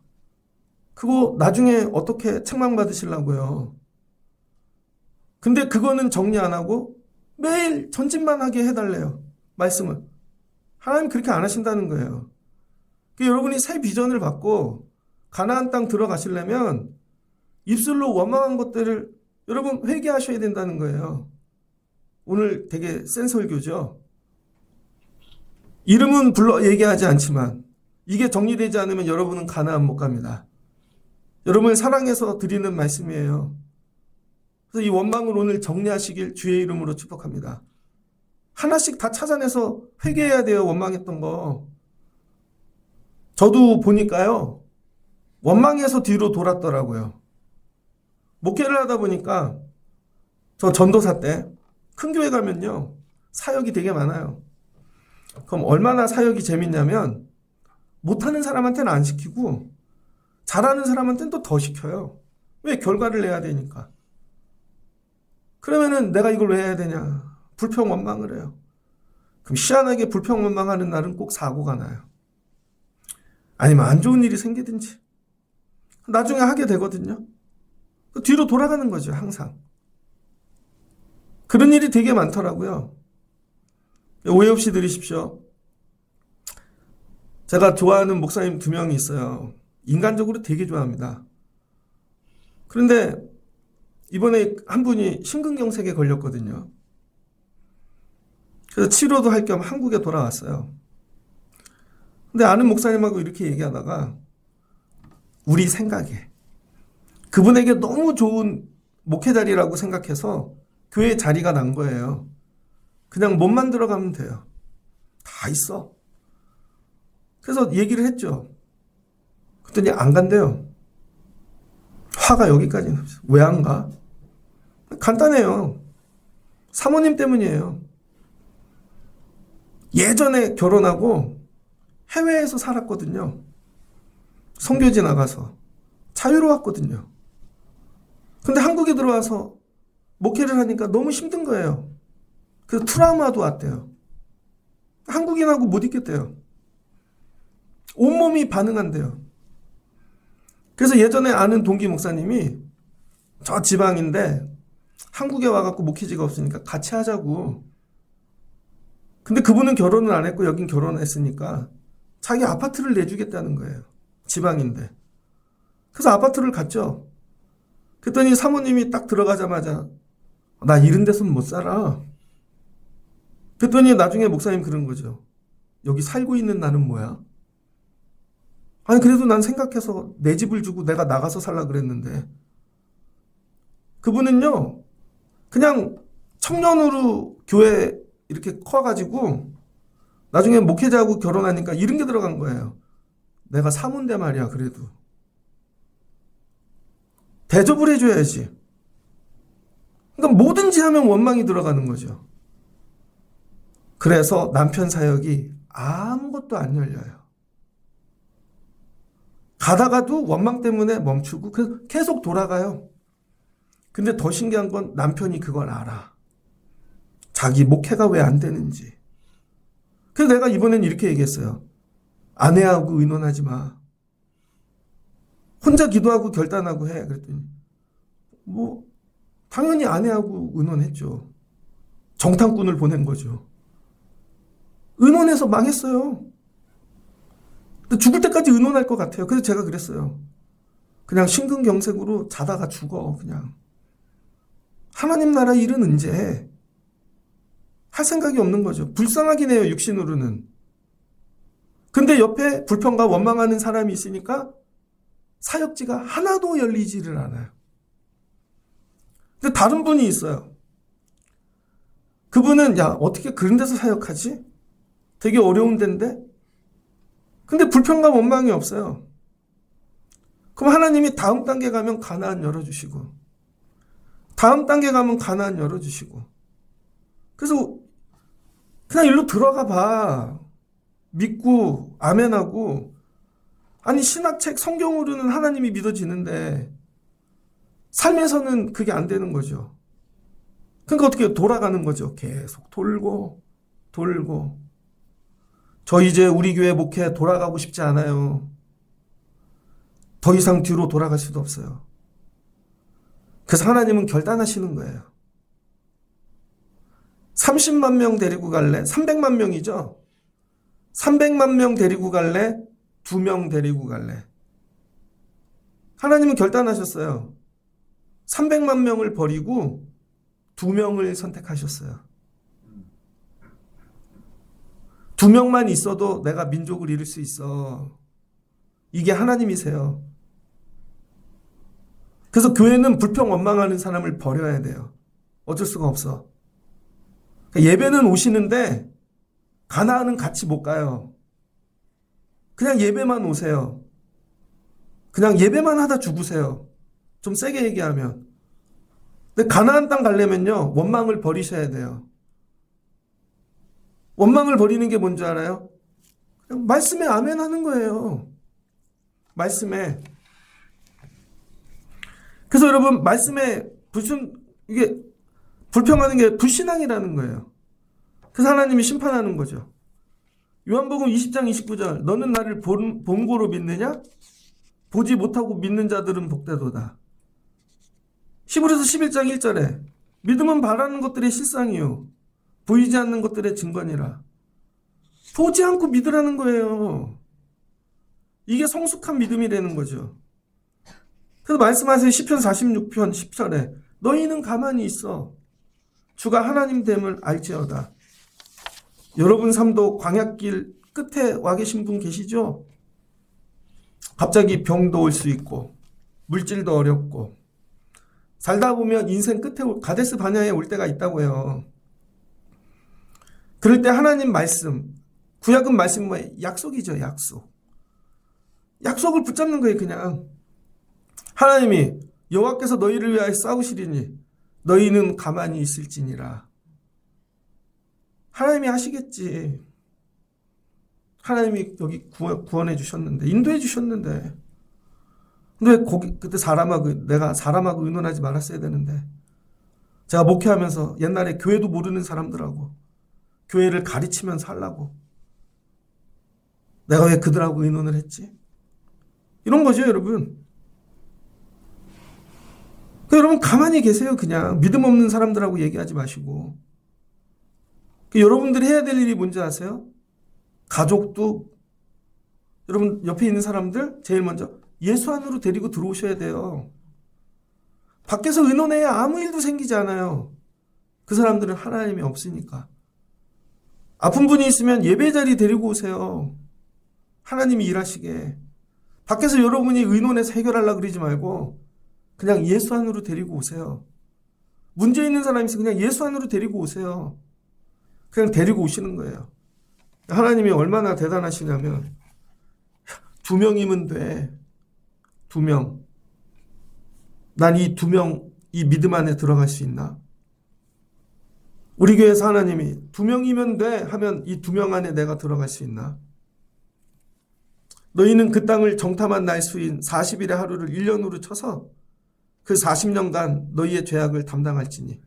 그거 나중에 어떻게 책망받으시려고요? 근데 그거는 정리 안 하고 매일 전진만 하게 해달래요. 말씀을. 하나님 그렇게 안 하신다는 거예요. 여러분이 새 비전을 받고 가나안 땅 들어가시려면 입술로 원망한 것들을 여러분 회개하셔야 된다는 거예요. 오늘 되게 센 설교죠. 이름은 불러 얘기하지 않지만 이게 정리되지 않으면 여러분은 가나안 못 갑니다. 여러분을 사랑해서 드리는 말씀이에요. 그래서 이 원망을 오늘 정리하시길 주의 이름으로 축복합니다. 하나씩 다 찾아내서 회개해야 돼요. 원망했던 거. 저도 보니까요. 원망해서 뒤로 돌았더라고요. 목회를 하다 보니까 저 전도사 때 큰 교회 가면요. 사역이 되게 많아요. 그럼 얼마나 사역이 재밌냐면 못하는 사람한테는 안 시키고 잘하는 사람한테는 또 더 시켜요. 왜? 결과를 내야 되니까. 그러면은 내가 이걸 왜 해야 되냐? 불평 원망을 해요. 그럼 희한하게 불평 원망하는 날은 꼭 사고가 나요. 아니면 안 좋은 일이 생기든지. 나중에 하게 되거든요. 뒤로 돌아가는 거죠, 항상. 그런 일이 되게 많더라고요. 오해 없이 들으십시오. 제가 좋아하는 목사님 2명이 있어요. 인간적으로 되게 좋아합니다. 그런데 이번에 한 분이 심근경색에 걸렸거든요. 그래서 치료도 할 겸 한국에 돌아왔어요. 근데 아는 목사님하고 이렇게 얘기하다가 우리 생각에 그분에게 너무 좋은 목회 자리라고 생각해서 교회 자리가 난 거예요. 그냥 몸만 들어가면 돼요. 다 있어. 그래서 얘기를 했죠. 그랬더니 안 간대요. 화가 여기까지는. 왜 안 가? 간단해요. 사모님 때문이에요. 예전에 결혼하고 해외에서 살았거든요. 선교지 나가서. 자유로웠거든요. 근데 한국에 들어와서 목회를 하니까 너무 힘든 거예요. 그래서 트라우마도 왔대요. 한국인하고 못 있겠대요. 온몸이 반응한대요. 그래서 예전에 아는 동기 목사님이 저 지방인데 한국에 와갖고 목회지가 없으니까 같이 하자고. 근데 그분은 결혼을 안 했고 여긴 결혼했으니까 자기 아파트를 내주겠다는 거예요. 지방인데. 그래서 아파트를 갔죠. 그랬더니 사모님이 딱 들어가자마자 나 이런 데서는 못 살아. 그랬더니 나중에 목사님 그런 거죠. 여기 살고 있는 나는 뭐야? 아니 그래도 난 생각해서 내 집을 주고 내가 나가서 살라 그랬는데 그분은요 그냥 청년으로 교회 이렇게 커가지고 나중에 목회자하고 결혼하니까 이런 게 들어간 거예요. 내가 사문데 말이야 그래도 대접을 해줘야지. 그러니까 뭐든지 하면 원망이 들어가는 거죠. 그래서 남편 사역이 아무것도 안 열려요. 가다가도 원망 때문에 멈추고 계속 돌아가요. 근데 더 신기한 건 남편이 그걸 알아. 자기 목회가 왜 안 되는지. 그래서 내가 이번엔 이렇게 얘기했어요. 아내하고 의논하지 마. 혼자 기도하고 결단하고 해. 그랬더니 당연히 아내하고 의논했죠. 정탐꾼을 보낸 거죠. 의논해서 망했어요. 죽을 때까지 의논할 것 같아요. 그래서 제가 그랬어요. 그냥 심근경색으로 자다가 죽어. 그냥. 하나님 나라 일은 언제 해? 할 생각이 없는 거죠. 불쌍하긴 해요. 육신으로는. 근데 옆에 불평과 원망하는 사람이 있으니까 사역지가 하나도 열리지를 않아요. 근데 다른 분이 있어요. 그분은 야 어떻게 그런 데서 사역하지? 되게 어려운 데인데? 근데 불평과 원망이 없어요. 그럼 하나님이 다음 단계 가면 가나안 열어주시고 다음 단계 가면 가나안 열어주시고 그래서 그냥 일로 들어가 봐. 믿고 아멘하고 아니 신학책 성경으로는 하나님이 믿어지는데 삶에서는 그게 안 되는 거죠. 그러니까 어떻게 돌아가는 거죠. 계속 돌고 돌고 저 이제 우리 교회 목회 돌아가고 싶지 않아요. 더 이상 뒤로 돌아갈 수도 없어요. 그래서 하나님은 결단하시는 거예요. 30만 명 데리고 갈래? 300만 명이죠? 300만 명 데리고 갈래? 2명 데리고 갈래? 하나님은 결단하셨어요. 300만 명을 버리고 2명을 선택하셨어요. 2명만 있어도 내가 민족을 이룰 수 있어. 이게 하나님이세요. 그래서 교회는 불평 원망하는 사람을 버려야 돼요. 어쩔 수가 없어. 예배는 오시는데 가나안은 같이 못 가요. 그냥 예배만 오세요. 그냥 예배만 하다 죽으세요. 좀 세게 얘기하면. 근데 가나안 땅 가려면요, 원망을 버리셔야 돼요. 원망을 버리는 게 뭔지 알아요? 그냥 말씀에 아멘 하는 거예요. 말씀에. 그래서 여러분, 말씀에 이게 불평하는 게 불신앙이라는 거예요. 그래서 하나님이 심판하는 거죠. 요한복음 20장 29절, 너는 나를 본고로 믿느냐? 보지 못하고 믿는 자들은 복되도다. 히브리서 11장 1절에 믿음은 바라는 것들의 실상이요 보이지 않는 것들의 증거니라. 보지 않고 믿으라는 거예요. 이게 성숙한 믿음이라는 거죠. 그래서 말씀하세요. 시편 46편 10절에 너희는 가만히 있어 주가 하나님 됨을 알지어다. 여러분 삶도 광야길 끝에 와 계신 분 계시죠? 갑자기 병도 올 수 있고 물질도 어렵고 살다 보면 인생 끝에 가데스 바냐에 올 때가 있다고 해요. 그럴 때 하나님 말씀, 구약은 말씀 뭐예요? 약속이죠. 약속. 약속을 붙잡는 거예요. 그냥 하나님이 여호와께서 너희를 위하여 싸우시리니 너희는 가만히 있을지니라. 하나님이 하시겠지. 하나님이 여기 구원해 주셨는데, 인도해 주셨는데, 근데 왜 그때 내가 사람하고 의논하지 말았어야 되는데, 제가 목회하면서 옛날에 교회도 모르는 사람들하고 교회를 가르치면서 하려고 내가 왜 그들하고 의논을 했지? 이런 거죠, 여러분. 여러분 가만히 계세요. 그냥 믿음 없는 사람들하고 얘기하지 마시고. 여러분들이 해야 될 일이 뭔지 아세요? 가족도 여러분 옆에 있는 사람들 제일 먼저 예수 안으로 데리고 들어오셔야 돼요. 밖에서 의논해야 아무 일도 생기지 않아요. 그 사람들은 하나님이 없으니까. 아픈 분이 있으면 예배 자리 데리고 오세요. 하나님이 일하시게. 밖에서 여러분이 의논해서 해결하려고 그러지 말고 그냥 예수 안으로 데리고 오세요. 문제 있는 사람이 있으면 그냥 예수 안으로 데리고 오세요. 그냥 데리고 오시는 거예요. 하나님이 얼마나 대단하시냐면 2명이면 돼. 2명. 난 이 2명 이 믿음 안에 들어갈 수 있나? 우리 교회에서 하나님이 2명이면 돼 하면 이 2명 안에 내가 들어갈 수 있나? 너희는 그 땅을 정탐한 날 수인 40일의 하루를 1년으로 쳐서 그 40년간 너희의 죄악을 담당할지니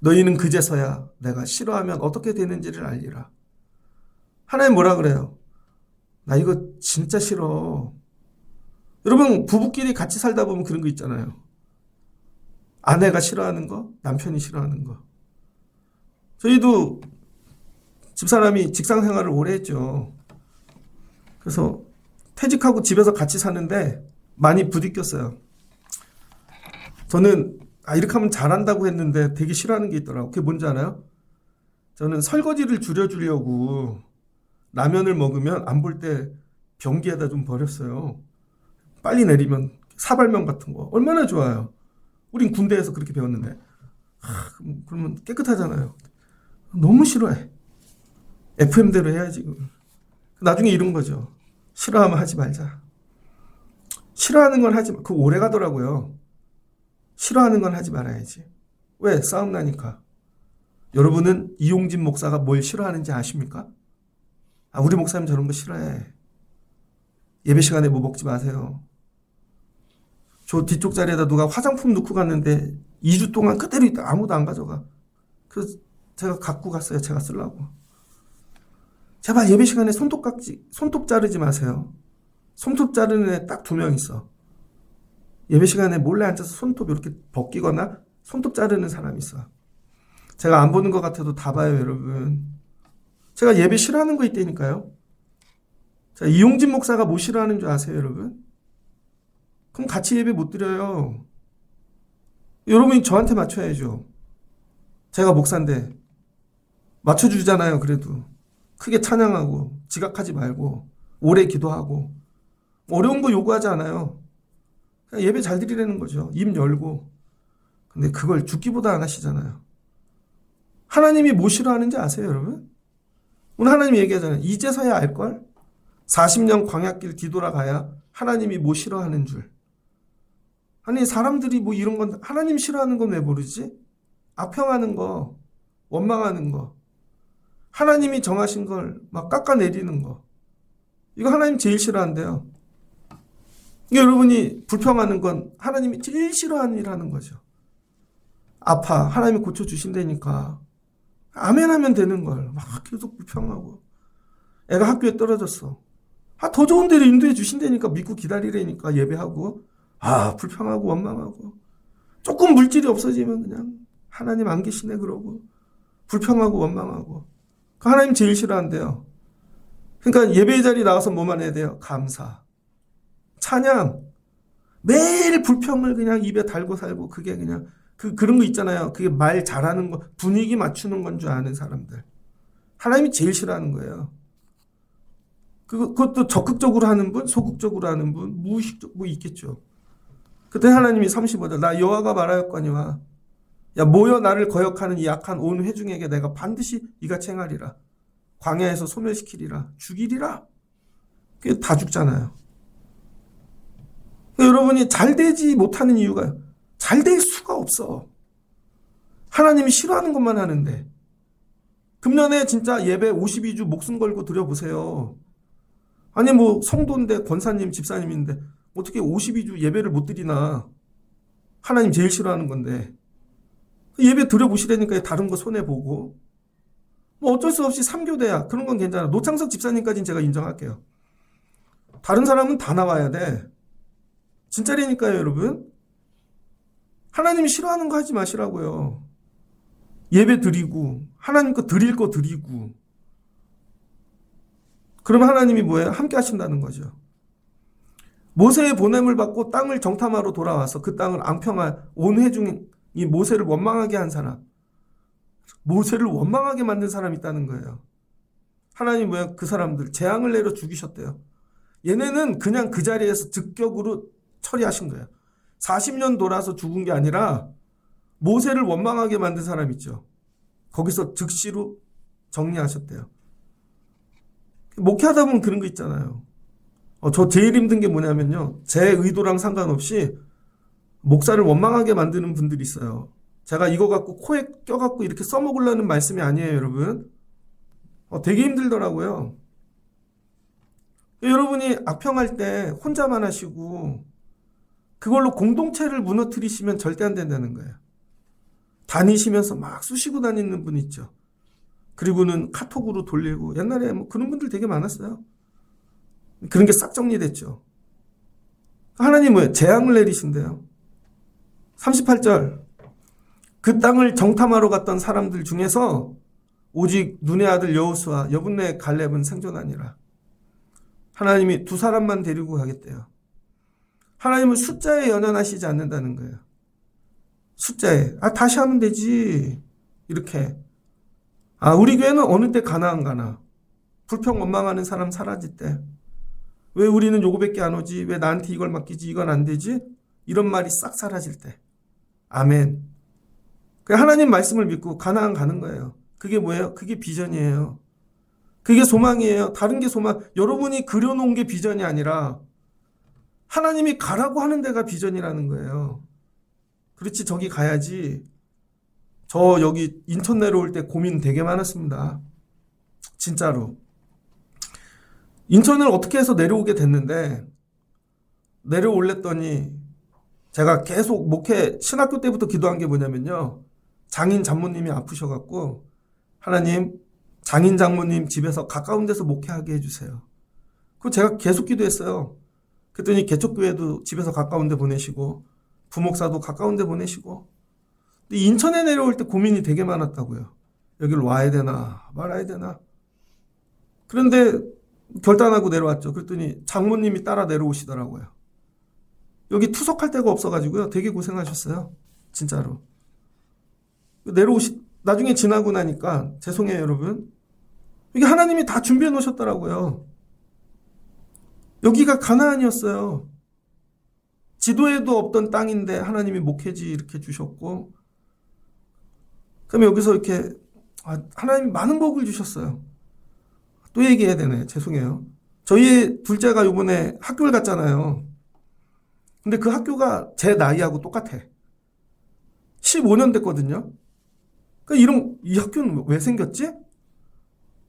너희는 그제서야 내가 싫어하면 어떻게 되는지를 알리라. 하나님 뭐라 그래요? 나 이거 진짜 싫어. 여러분 부부끼리 같이 살다 보면 그런 거 있잖아요. 아내가 싫어하는 거, 남편이 싫어하는 거. 저희도 집사람이 직장 생활을 오래 했죠. 그래서 퇴직하고 집에서 같이 사는데 많이 부딪혔어요. 저는 이렇게 하면 잘한다고 했는데 되게 싫어하는 게 있더라고요. 그게 뭔지 알아요? 저는 설거지를 줄여주려고 라면을 먹으면 안 볼 때 변기에다 좀 버렸어요. 빨리 내리면 사발면 같은 거 얼마나 좋아요. 우린 군대에서 그렇게 배웠는데 그러면 깨끗하잖아요. 너무 싫어해. FM대로 해야지. 나중에 이런 거죠. 싫어하면 하지 말자. 싫어하는 건 하지 마. 그거 오래 가더라고요. 싫어하는 건 하지 말아야지. 왜? 싸움 나니까. 여러분은 이용진 목사가 뭘 싫어하는지 아십니까? 우리 목사님 저런 거 싫어해. 예배 시간에 뭐 먹지 마세요. 저 뒤쪽 자리에다 누가 화장품 넣고 갔는데 2주 동안 그대로 있다. 아무도 안 가져가. 그래서 제가 갖고 갔어요. 제가 쓰려고. 제발 예배 시간에 손톱 자르지 마세요. 손톱 자르는 애 딱 2명 있어. 예배 시간에 몰래 앉아서 손톱 이렇게 벗기거나 손톱 자르는 사람이 있어. 제가 안 보는 것 같아도 다 봐요, 여러분. 제가 예배 싫어하는 거 있다니까요. 자, 이용진 목사가 뭐 싫어하는 줄 아세요, 여러분? 그럼 같이 예배 못 드려요. 여러분이 저한테 맞춰야죠. 제가 목사인데 맞춰주잖아요. 그래도 크게 찬양하고 지각하지 말고 오래 기도하고 어려운 거 요구하지 않아요. 그냥 예배 잘 드리라는 거죠. 입 열고. 근데 그걸 죽기보다 안 하시잖아요. 하나님이 뭐 싫어하는지 아세요, 여러분? 오늘 하나님이 얘기하잖아요. 이제서야 알걸? 40년 광야길 뒤돌아가야 하나님이 뭐 싫어하는 줄. 아니, 사람들이 뭐 이런 건, 하나님 싫어하는 건 왜 모르지? 악평하는 거, 원망하는 거, 하나님이 정하신 걸 막 깎아내리는 거. 이거 하나님 제일 싫어한대요. 여러분이 불평하는 건 하나님이 제일 싫어하는 일 하는 거죠. 아파. 하나님이 고쳐주신다니까. 아멘 하면 되는 걸. 막 계속 불평하고. 애가 학교에 떨어졌어. 더 좋은 데로 인도해 주신다니까. 믿고 기다리라니까. 예배하고. 불평하고 원망하고. 조금 물질이 없어지면 그냥 하나님 안 계시네 그러고. 불평하고 원망하고. 하나님 제일 싫어한대요. 그러니까 예배의 자리 나와서 뭐만 해야 돼요? 감사. 찬양. 매일 불평을 그냥 입에 달고 살고 그게 그냥 그런 거 있잖아요. 그게 말 잘하는 거, 분위기 맞추는 건 줄 아는 사람들. 하나님이 제일 싫어하는 거예요. 그것도 적극적으로 하는 분, 소극적으로 하는 분, 무의식적, 뭐 있겠죠. 그때 하나님이 35절, 나 여호와가 말하였거니와, 야, 모여 나를 거역하는 이 약한 온 회중에게 내가 반드시 이같이 행하리라. 광야에서 소멸시키리라. 죽이리라. 그게 다 죽잖아요. 여러분이 잘 되지 못하는 이유가 잘 될 수가 없어. 하나님이 싫어하는 것만 하는데. 금년에 진짜 예배 52주 목숨 걸고 드려보세요. 아니 뭐 성도인데 권사님 집사님인데 어떻게 52주 예배를 못 드리나. 하나님 제일 싫어하는 건데. 예배 드려보시라니까 다른 거 손해보고. 뭐 어쩔 수 없이 3교대야. 그런 건 괜찮아. 노창석 집사님까지는 제가 인정할게요. 다른 사람은 다 나와야 돼. 진짜라니까요, 여러분. 하나님이 싫어하는 거 하지 마시라고요. 예배 드리고 하나님 거 드릴 거 드리고. 그러면 하나님이 뭐예요? 함께 하신다는 거죠. 모세의 보냄을 받고 땅을 정탐하러 돌아와서 그 땅을 앙평한 온 회중이 모세를 원망하게 한 사람. 모세를 원망하게 만든 사람이 있다는 거예요. 하나님 뭐야? 그 사람들 재앙을 내려 죽이셨대요. 얘네는 그냥 그 자리에서 즉격으로 처리하신 거예요. 40년 돌아서 죽은 게 아니라 모세를 원망하게 만든 사람 있죠. 거기서 즉시로 정리하셨대요. 목회하다 보면 그런 거 있잖아요. 저 제일 힘든 게 뭐냐면요. 제 의도랑 상관없이 목사를 원망하게 만드는 분들이 있어요. 제가 이거 갖고 코에 껴갖고 이렇게 써먹으려는 말씀이 아니에요, 여러분. 되게 힘들더라고요. 여러분이 악평할 때 혼자만 하시고 그걸로 공동체를 무너뜨리시면 절대 안 된다는 거예요. 다니시면서 막 쑤시고 다니는 분 있죠. 그리고는 카톡으로 돌리고 옛날에 뭐 그런 분들 되게 많았어요. 그런 게 싹 정리됐죠. 하나님 뭐예요? 재앙을 내리신대요. 38절 그 땅을 정탐하러 갔던 사람들 중에서 오직 눈의 아들 여호수아 여분네 갈렙은 생존하니라. 하나님이 2사람만 데리고 가겠대요. 하나님은 숫자에 연연하시지 않는다는 거예요. 숫자에. 다시 하면 되지. 이렇게. 우리 교회는 어느 때 가나안 가나. 불평 원망하는 사람 사라질 때. 왜 우리는 요거밖에 안 오지? 왜 나한테 이걸 맡기지? 이건 안 되지? 이런 말이 싹 사라질 때. 아멘. 하나님 말씀을 믿고 가나안 가는 거예요. 그게 뭐예요? 그게 비전이에요. 그게 소망이에요. 다른 게 소망. 여러분이 그려놓은 게 비전이 아니라 하나님이 가라고 하는 데가 비전이라는 거예요. 그렇지, 저기 가야지. 저 여기 인천 내려올 때 고민 되게 많았습니다. 진짜로. 인천을 어떻게 해서 내려오게 됐는데 내려올랬더니 제가 계속 신학교 때부터 기도한 게 뭐냐면요. 장인 장모님이 아프셔갖고 하나님, 장인 장모님 집에서 가까운 데서 목회하게 해주세요. 그거 제가 계속 기도했어요. 그랬더니 개척교회도 집에서 가까운 데 보내시고 부목사도 가까운 데 보내시고. 근데 인천에 내려올 때 고민이 되게 많았다고요. 여기를 와야 되나 말아야 되나. 그런데 결단하고 내려왔죠. 그랬더니 장모님이 따라 내려오시더라고요. 여기 투석할 데가 없어가지고요. 되게 고생하셨어요. 진짜로. 나중에 지나고 나니까 죄송해요 여러분. 이게 하나님이 다 준비해 놓으셨더라고요. 여기가 가나안이었어요. 지도에도 없던 땅인데 하나님이 목회지 이렇게 주셨고, 그러면 여기서 이렇게 하나님이 많은 복을 주셨어요. 또 얘기해야 되네. 죄송해요. 저희 둘째가 이번에 학교를 갔잖아요. 근데 그 학교가 제 나이하고 똑같아. 15년 됐거든요. 그러니까 이 학교는 왜 생겼지?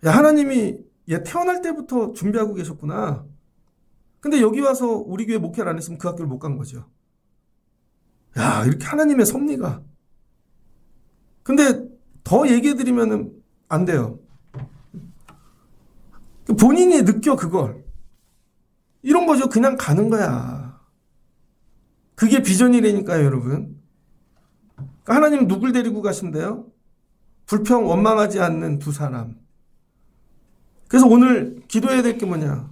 야, 하나님이 얘 태어날 때부터 준비하고 계셨구나. 근데 여기 와서 우리 교회 목회를 안 했으면 그 학교를 못 간 거죠. 야, 이렇게 하나님의 섭리가. 근데 더 얘기해드리면 안 돼요. 본인이 느껴 그걸. 이런 거죠. 그냥 가는 거야. 그게 비전이라니까요, 여러분. 그러니까 하나님 누굴 데리고 가신대요? 불평 원망하지 않는 두 사람. 그래서 오늘 기도해야 될 게 뭐냐?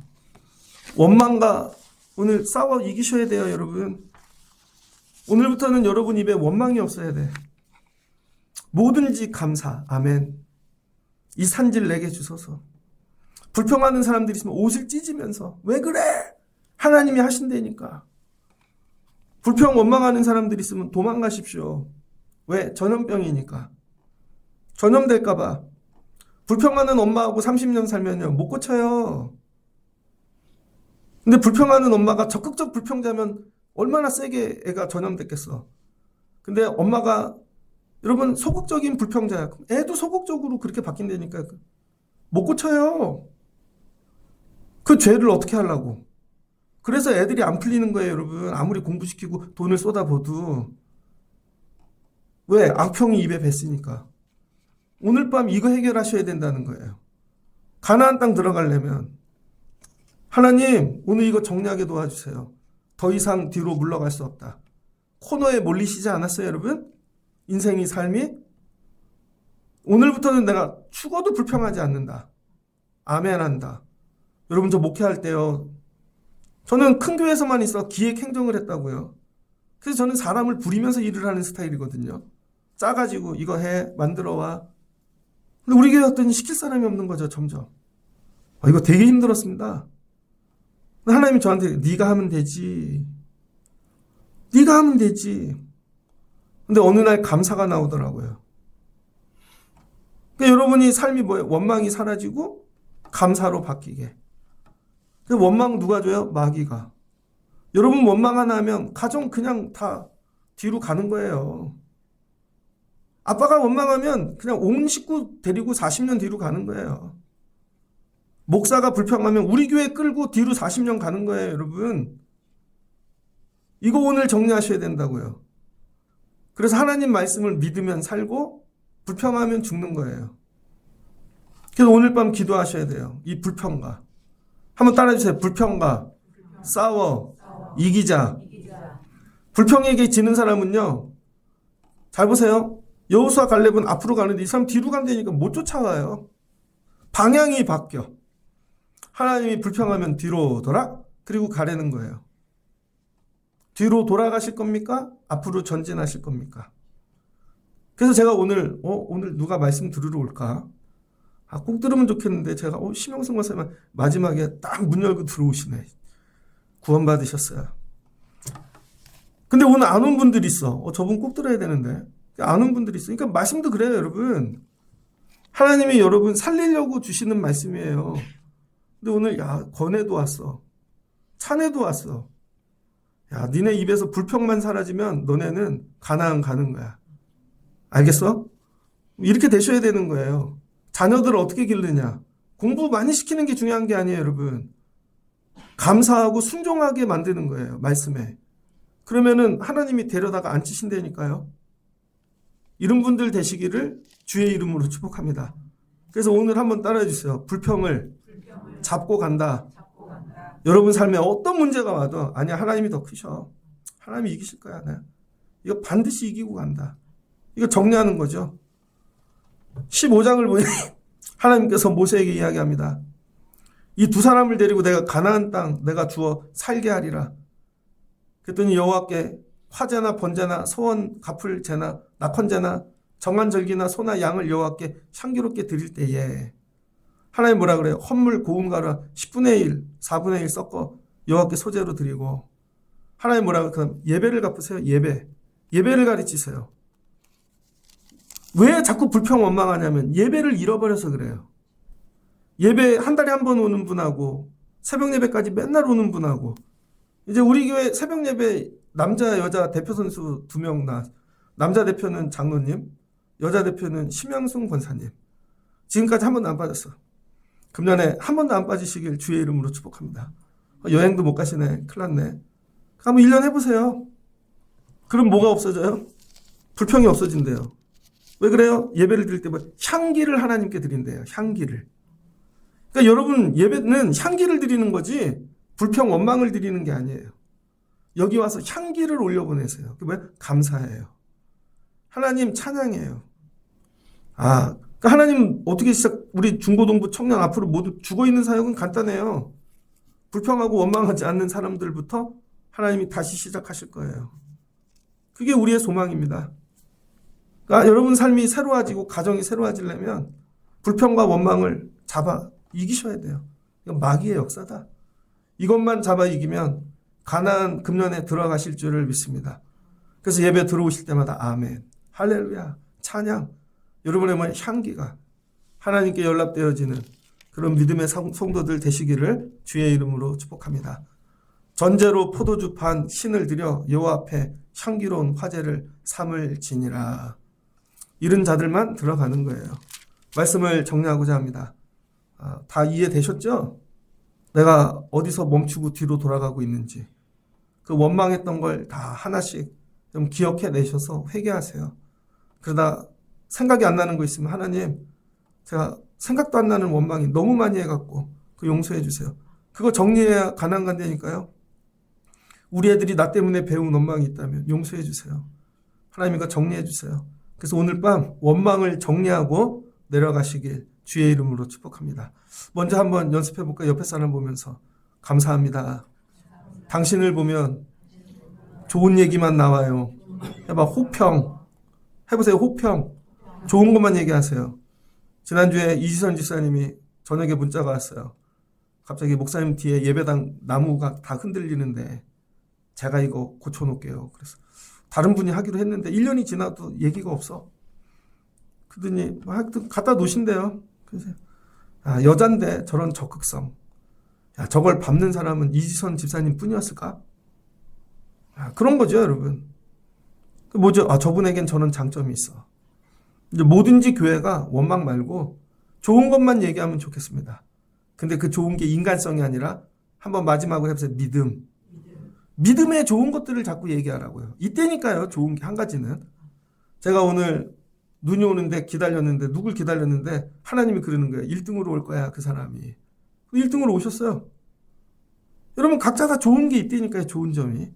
원망과 오늘 싸워 이기셔야 돼요, 여러분. 오늘부터는 여러분 입에 원망이 없어야 돼. 뭐든지 감사. 아멘. 이 산지를 내게 주소서. 불평하는 사람들이 있으면 옷을 찢으면서 왜 그래? 하나님이 하신다니까. 불평 원망하는 사람들이 있으면 도망가십시오. 왜? 전염병이니까. 전염될까 봐. 불평하는 엄마하고 30년 살면요 못 고쳐요. 근데 불평하는 엄마가 적극적 불평자면 얼마나 세게 애가 전염됐겠어. 근데 엄마가 여러분 소극적인 불평자야. 애도 소극적으로 그렇게 바뀐다니까. 못 고쳐요. 그 죄를 어떻게 하려고. 그래서 애들이 안 풀리는 거예요, 여러분. 아무리 공부시키고 돈을 쏟아부어도. 왜? 악평이 입에 뱄으니까. 오늘 밤 이거 해결하셔야 된다는 거예요. 가나안 땅 들어가려면 하나님 오늘 이거 정리하게 도와주세요. 더 이상 뒤로 물러갈 수 없다. 코너에 몰리시지 않았어요, 여러분? 인생이 삶이? 오늘부터는 내가 죽어도 불평하지 않는다. 아멘한다. 여러분 저 목회할 때요. 저는 큰 교회에서만 있어 기획 행정을 했다고요. 그래서 저는 사람을 부리면서 일을 하는 스타일이거든요. 짜가지고 이거 해, 만들어 와. 근데 우리 교회 왔더니 시킬 사람이 없는 거죠, 점점. 이거 되게 힘들었습니다. 하나님이 저한테 네가 하면 되지. 네가 하면 되지. 근데 어느 날 감사가 나오더라고요. 그러니까 여러분이 삶이 뭐예요? 원망이 사라지고 감사로 바뀌게. 원망 누가 줘요? 마귀가. 여러분 원망 하나 하면 가정 그냥 다 뒤로 가는 거예요. 아빠가 원망하면 그냥 온 식구 데리고 40년 뒤로 가는 거예요. 목사가 불평하면 우리 교회 끌고 뒤로 40년 가는 거예요, 여러분. 이거 오늘 정리하셔야 된다고요. 그래서 하나님 말씀을 믿으면 살고 불평하면 죽는 거예요. 그래서 오늘 밤 기도하셔야 돼요. 이 불평과. 한번 따라해주세요. 불평과 싸워 이기자. 불평에게 지는 사람은요. 잘 보세요. 여호수아 갈렙은 앞으로 가는데 이 사람 뒤로 간다니까 못 쫓아가요. 방향이 바뀌어. 하나님이 불평하면 뒤로 돌아? 그리고 가라는 거예요. 뒤로 돌아가실 겁니까? 앞으로 전진하실 겁니까? 그래서 제가 오늘 누가 말씀 들으러 올까? 꼭 들으면 좋겠는데 제가 심영성 목사님 마지막에 딱 문 열고 들어오시네. 구원받으셨어요. 근데 오늘 안 온 분들이 있어. 저분 꼭 들어야 되는데. 안 온 분들이 있어. 그러니까 말씀도 그래요, 여러분. 하나님이 여러분 살리려고 주시는 말씀이에요. 근데 오늘 권해도 왔어. 찬해도 왔어. 니네 입에서 불평만 사라지면 너네는 가나안 가는 거야. 알겠어? 이렇게 되셔야 되는 거예요. 자녀들을 어떻게 기르느냐. 공부 많이 시키는 게 중요한 게 아니에요, 여러분. 감사하고 순종하게 만드는 거예요, 말씀에. 그러면은 하나님이 데려다가 앉히신다니까요. 이런 분들 되시기를 주의 이름으로 축복합니다. 그래서 오늘 한번 따라해 주세요. 불평을 잡고 간다. 여러분 삶에 어떤 문제가 와도 아니야, 하나님이 더 크셔. 하나님이 이기실 거야. 네. 이거 반드시 이기고 간다. 이거 정리하는 거죠. 15장을 보니 하나님께서 모세에게 이야기합니다. 이 두 사람을 데리고 내가 가나안 땅 내가 주어 살게 하리라. 그랬더니 여호와께 화제나 번제나 소원 갚을 제나 낙헌제나 정한절기나 소나 양을 여호와께 향기롭게 드릴 때에 하나님 뭐라 그래요? 헌물 고운 가루 10분의 1, 4분의 1 섞어 여호와께 소제로 드리고 하나님 뭐라 그래요? 그럼 예배를 갚으세요. 예배를 가르치세요. 왜 자꾸 불평 원망하냐면 예배를 잃어버려서 그래요. 예배 한 달에 한 번 오는 분하고 새벽 예배까지 맨날 오는 분하고 이제 우리 교회 새벽 예배 남자 여자 대표 선수 2명 남자 대표는 장로님, 여자 대표는 심양순 권사님. 지금까지 한 번도 안 빠졌어. 금년에 한 번도 안 빠지시길 주의 이름으로 축복합니다. 여행도 못 가시네. 큰일 났네. 한번 1년 해보세요. 그럼 뭐가 없어져요? 불평이 없어진대요. 왜 그래요? 예배를 드릴 때 향기를 하나님께 드린대요. 향기를. 그러니까 여러분 예배는 향기를 드리는 거지 불평 원망을 드리는 게 아니에요. 여기 와서 향기를 올려보내세요. 그게 뭐야? 감사해요. 하나님 찬양해요. 그러니까 하나님 어떻게 우리 중고등부 청년 앞으로 모두 죽어있는 사역은 간단해요. 불평하고 원망하지 않는 사람들부터 하나님이 다시 시작하실 거예요. 그게 우리의 소망입니다. 그러니까 여러분 삶이 새로워지고 가정이 새로워지려면 불평과 원망을 잡아 이기셔야 돼요. 이건 마귀의 역사다. 이것만 잡아 이기면 가나안 금년에 들어가실 줄을 믿습니다. 그래서 예배 들어오실 때마다 아멘, 할렐루야, 찬양, 여러분의 향기가 하나님께 연락되어지는 그런 믿음의 성도들 되시기를 주의 이름으로 축복합니다. 전제로 포도주 반 신을 들여 여호와 앞에 향기로운 화제를 삼을 지니라. 이런 자들만 들어가는 거예요. 말씀을 정리하고자 합니다. 다 이해되셨죠? 내가 어디서 멈추고 뒤로 돌아가고 있는지 그 원망했던 걸 다 하나씩 좀 기억해 내셔서 회개하세요. 그러다 생각이 안 나는 거 있으면 하나님 제가 생각도 안 나는 원망이 너무 많이 해갖고 그 용서해 주세요. 그거 정리해야 가난 간다니까요. 우리 애들이 나 때문에 배운 원망이 있다면 용서해 주세요. 하나님 이거 정리해 주세요. 그래서 오늘 밤 원망을 정리하고 내려가시길 주의 이름으로 축복합니다. 먼저 한번 연습해 볼까요? 옆에 사람 보면서 감사합니다. 당신을 보면 좋은 얘기만 나와요. 해봐. 호평. 해보세요. 호평. 좋은 것만 얘기하세요. 지난주에 이지선 집사님이 저녁에 문자가 왔어요. 갑자기 목사님 뒤에 예배당 나무가 다 흔들리는데 제가 이거 고쳐놓을게요. 그래서 다른 분이 하기로 했는데 1년이 지나도 얘기가 없어. 그러더니 갖다 놓으신대요. 그래서 여잔데 저런 적극성. 저걸 밟는 사람은 이지선 집사님 뿐이었을까? 그런 거죠, 여러분. 뭐죠? 저분에겐 저런 장점이 있어. 이제 뭐든지 교회가 원망 말고 좋은 것만 얘기하면 좋겠습니다. 근데 그 좋은 게 인간성이 아니라 한번 마지막으로 해보세요. 믿음. 믿음의 좋은 것들을 자꾸 얘기하라고요. 이때니까요. 좋은 게 한 가지는. 제가 오늘 눈이 오는데 기다렸는데 누굴 기다렸는데 하나님이 그러는 거예요. 1등으로 올 거야 그 사람이. 1등으로 오셨어요. 여러분 각자 다 좋은 게 있다니까요. 좋은 점이.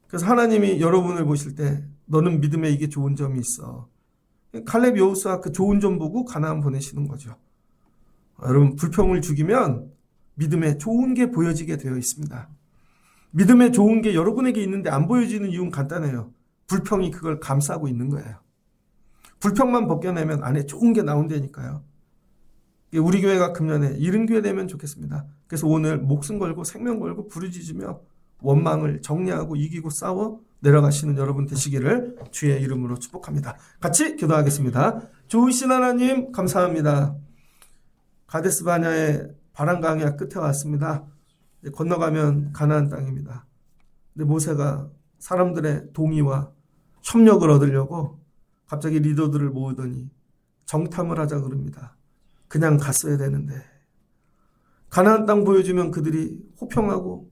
그래서 하나님이 여러분을 보실 때 너는 믿음에 이게 좋은 점이 있어. 칼렙 여호수아 그 좋은 점 보고 가나안 보내시는 거죠. 여러분 불평을 죽이면 믿음에 좋은 게 보여지게 되어 있습니다. 믿음에 좋은 게 여러분에게 있는데 안 보여지는 이유는 간단해요. 불평이 그걸 감싸고 있는 거예요. 불평만 벗겨내면 안에 좋은 게 나온다니까요. 우리 교회가 금년에 이런 교회 되면 좋겠습니다. 그래서 오늘 목숨 걸고 생명 걸고 부르짖으며 원망을 정리하고 이기고 싸워 내려가시는 여러분 되시기를 주의 이름으로 축복합니다. 같이 기도하겠습니다. 좋으신 하나님 감사합니다. 가데스 바냐의 바람강야 끝에 왔습니다. 건너가면 가나안 땅입니다. 근데 모세가 사람들의 동의와 협력을 얻으려고 갑자기 리더들을 모으더니 정탐을 하자 그럽니다. 그냥 갔어야 되는데 가나안 땅 보여주면 그들이 호평하고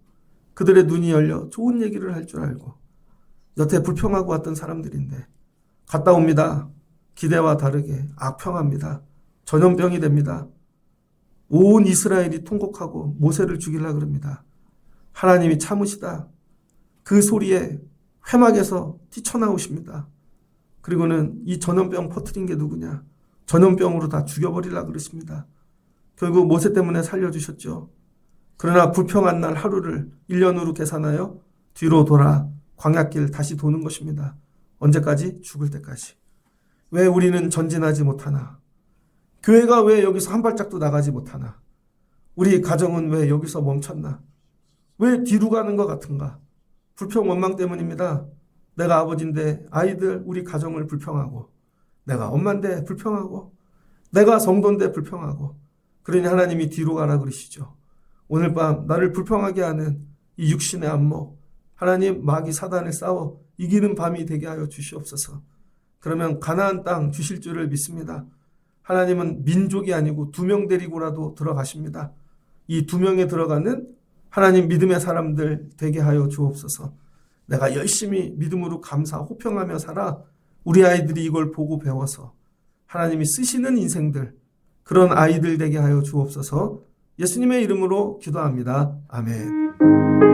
그들의 눈이 열려 좋은 얘기를 할 줄 알고 여태 불평하고 왔던 사람들인데 갔다 옵니다. 기대와 다르게 악평합니다. 전염병이 됩니다. 온 이스라엘이 통곡하고 모세를 죽이려고 그럽니다. 하나님이 참으시다. 그 소리에 회막에서 뛰쳐나오십니다. 그리고는 이 전염병 퍼뜨린 게 누구냐? 전염병으로 다 죽여버리려고 그러십니다. 결국 모세 때문에 살려주셨죠. 그러나 불평한 날 하루를 1년으로 계산하여 뒤로 돌아 광야길 다시 도는 것입니다. 언제까지? 죽을 때까지. 왜 우리는 전진하지 못하나? 교회가 왜 여기서 한 발짝도 나가지 못하나? 우리 가정은 왜 여기서 멈췄나? 왜 뒤로 가는 것 같은가? 불평 원망 때문입니다. 내가 아버지인데 아이들 우리 가정을 불평하고, 내가 엄마인데 불평하고, 내가 성도인데 불평하고, 그러니 하나님이 뒤로 가라 그러시죠. 오늘 밤 나를 불평하게 하는 이 육신의 안목, 하나님 마귀 사단을 싸워 이기는 밤이 되게 하여 주시옵소서. 그러면 가나안 땅 주실 줄을 믿습니다. 하나님은 민족이 아니고 2명 데리고라도 들어가십니다. 이 2명에 들어가는 하나님 믿음의 사람들 되게 하여 주옵소서. 내가 열심히 믿음으로 감사 호평하며 살아 우리 아이들이 이걸 보고 배워서 하나님이 쓰시는 인생들, 그런 아이들 되게 하여 주옵소서. 예수님의 이름으로 기도합니다. 아멘.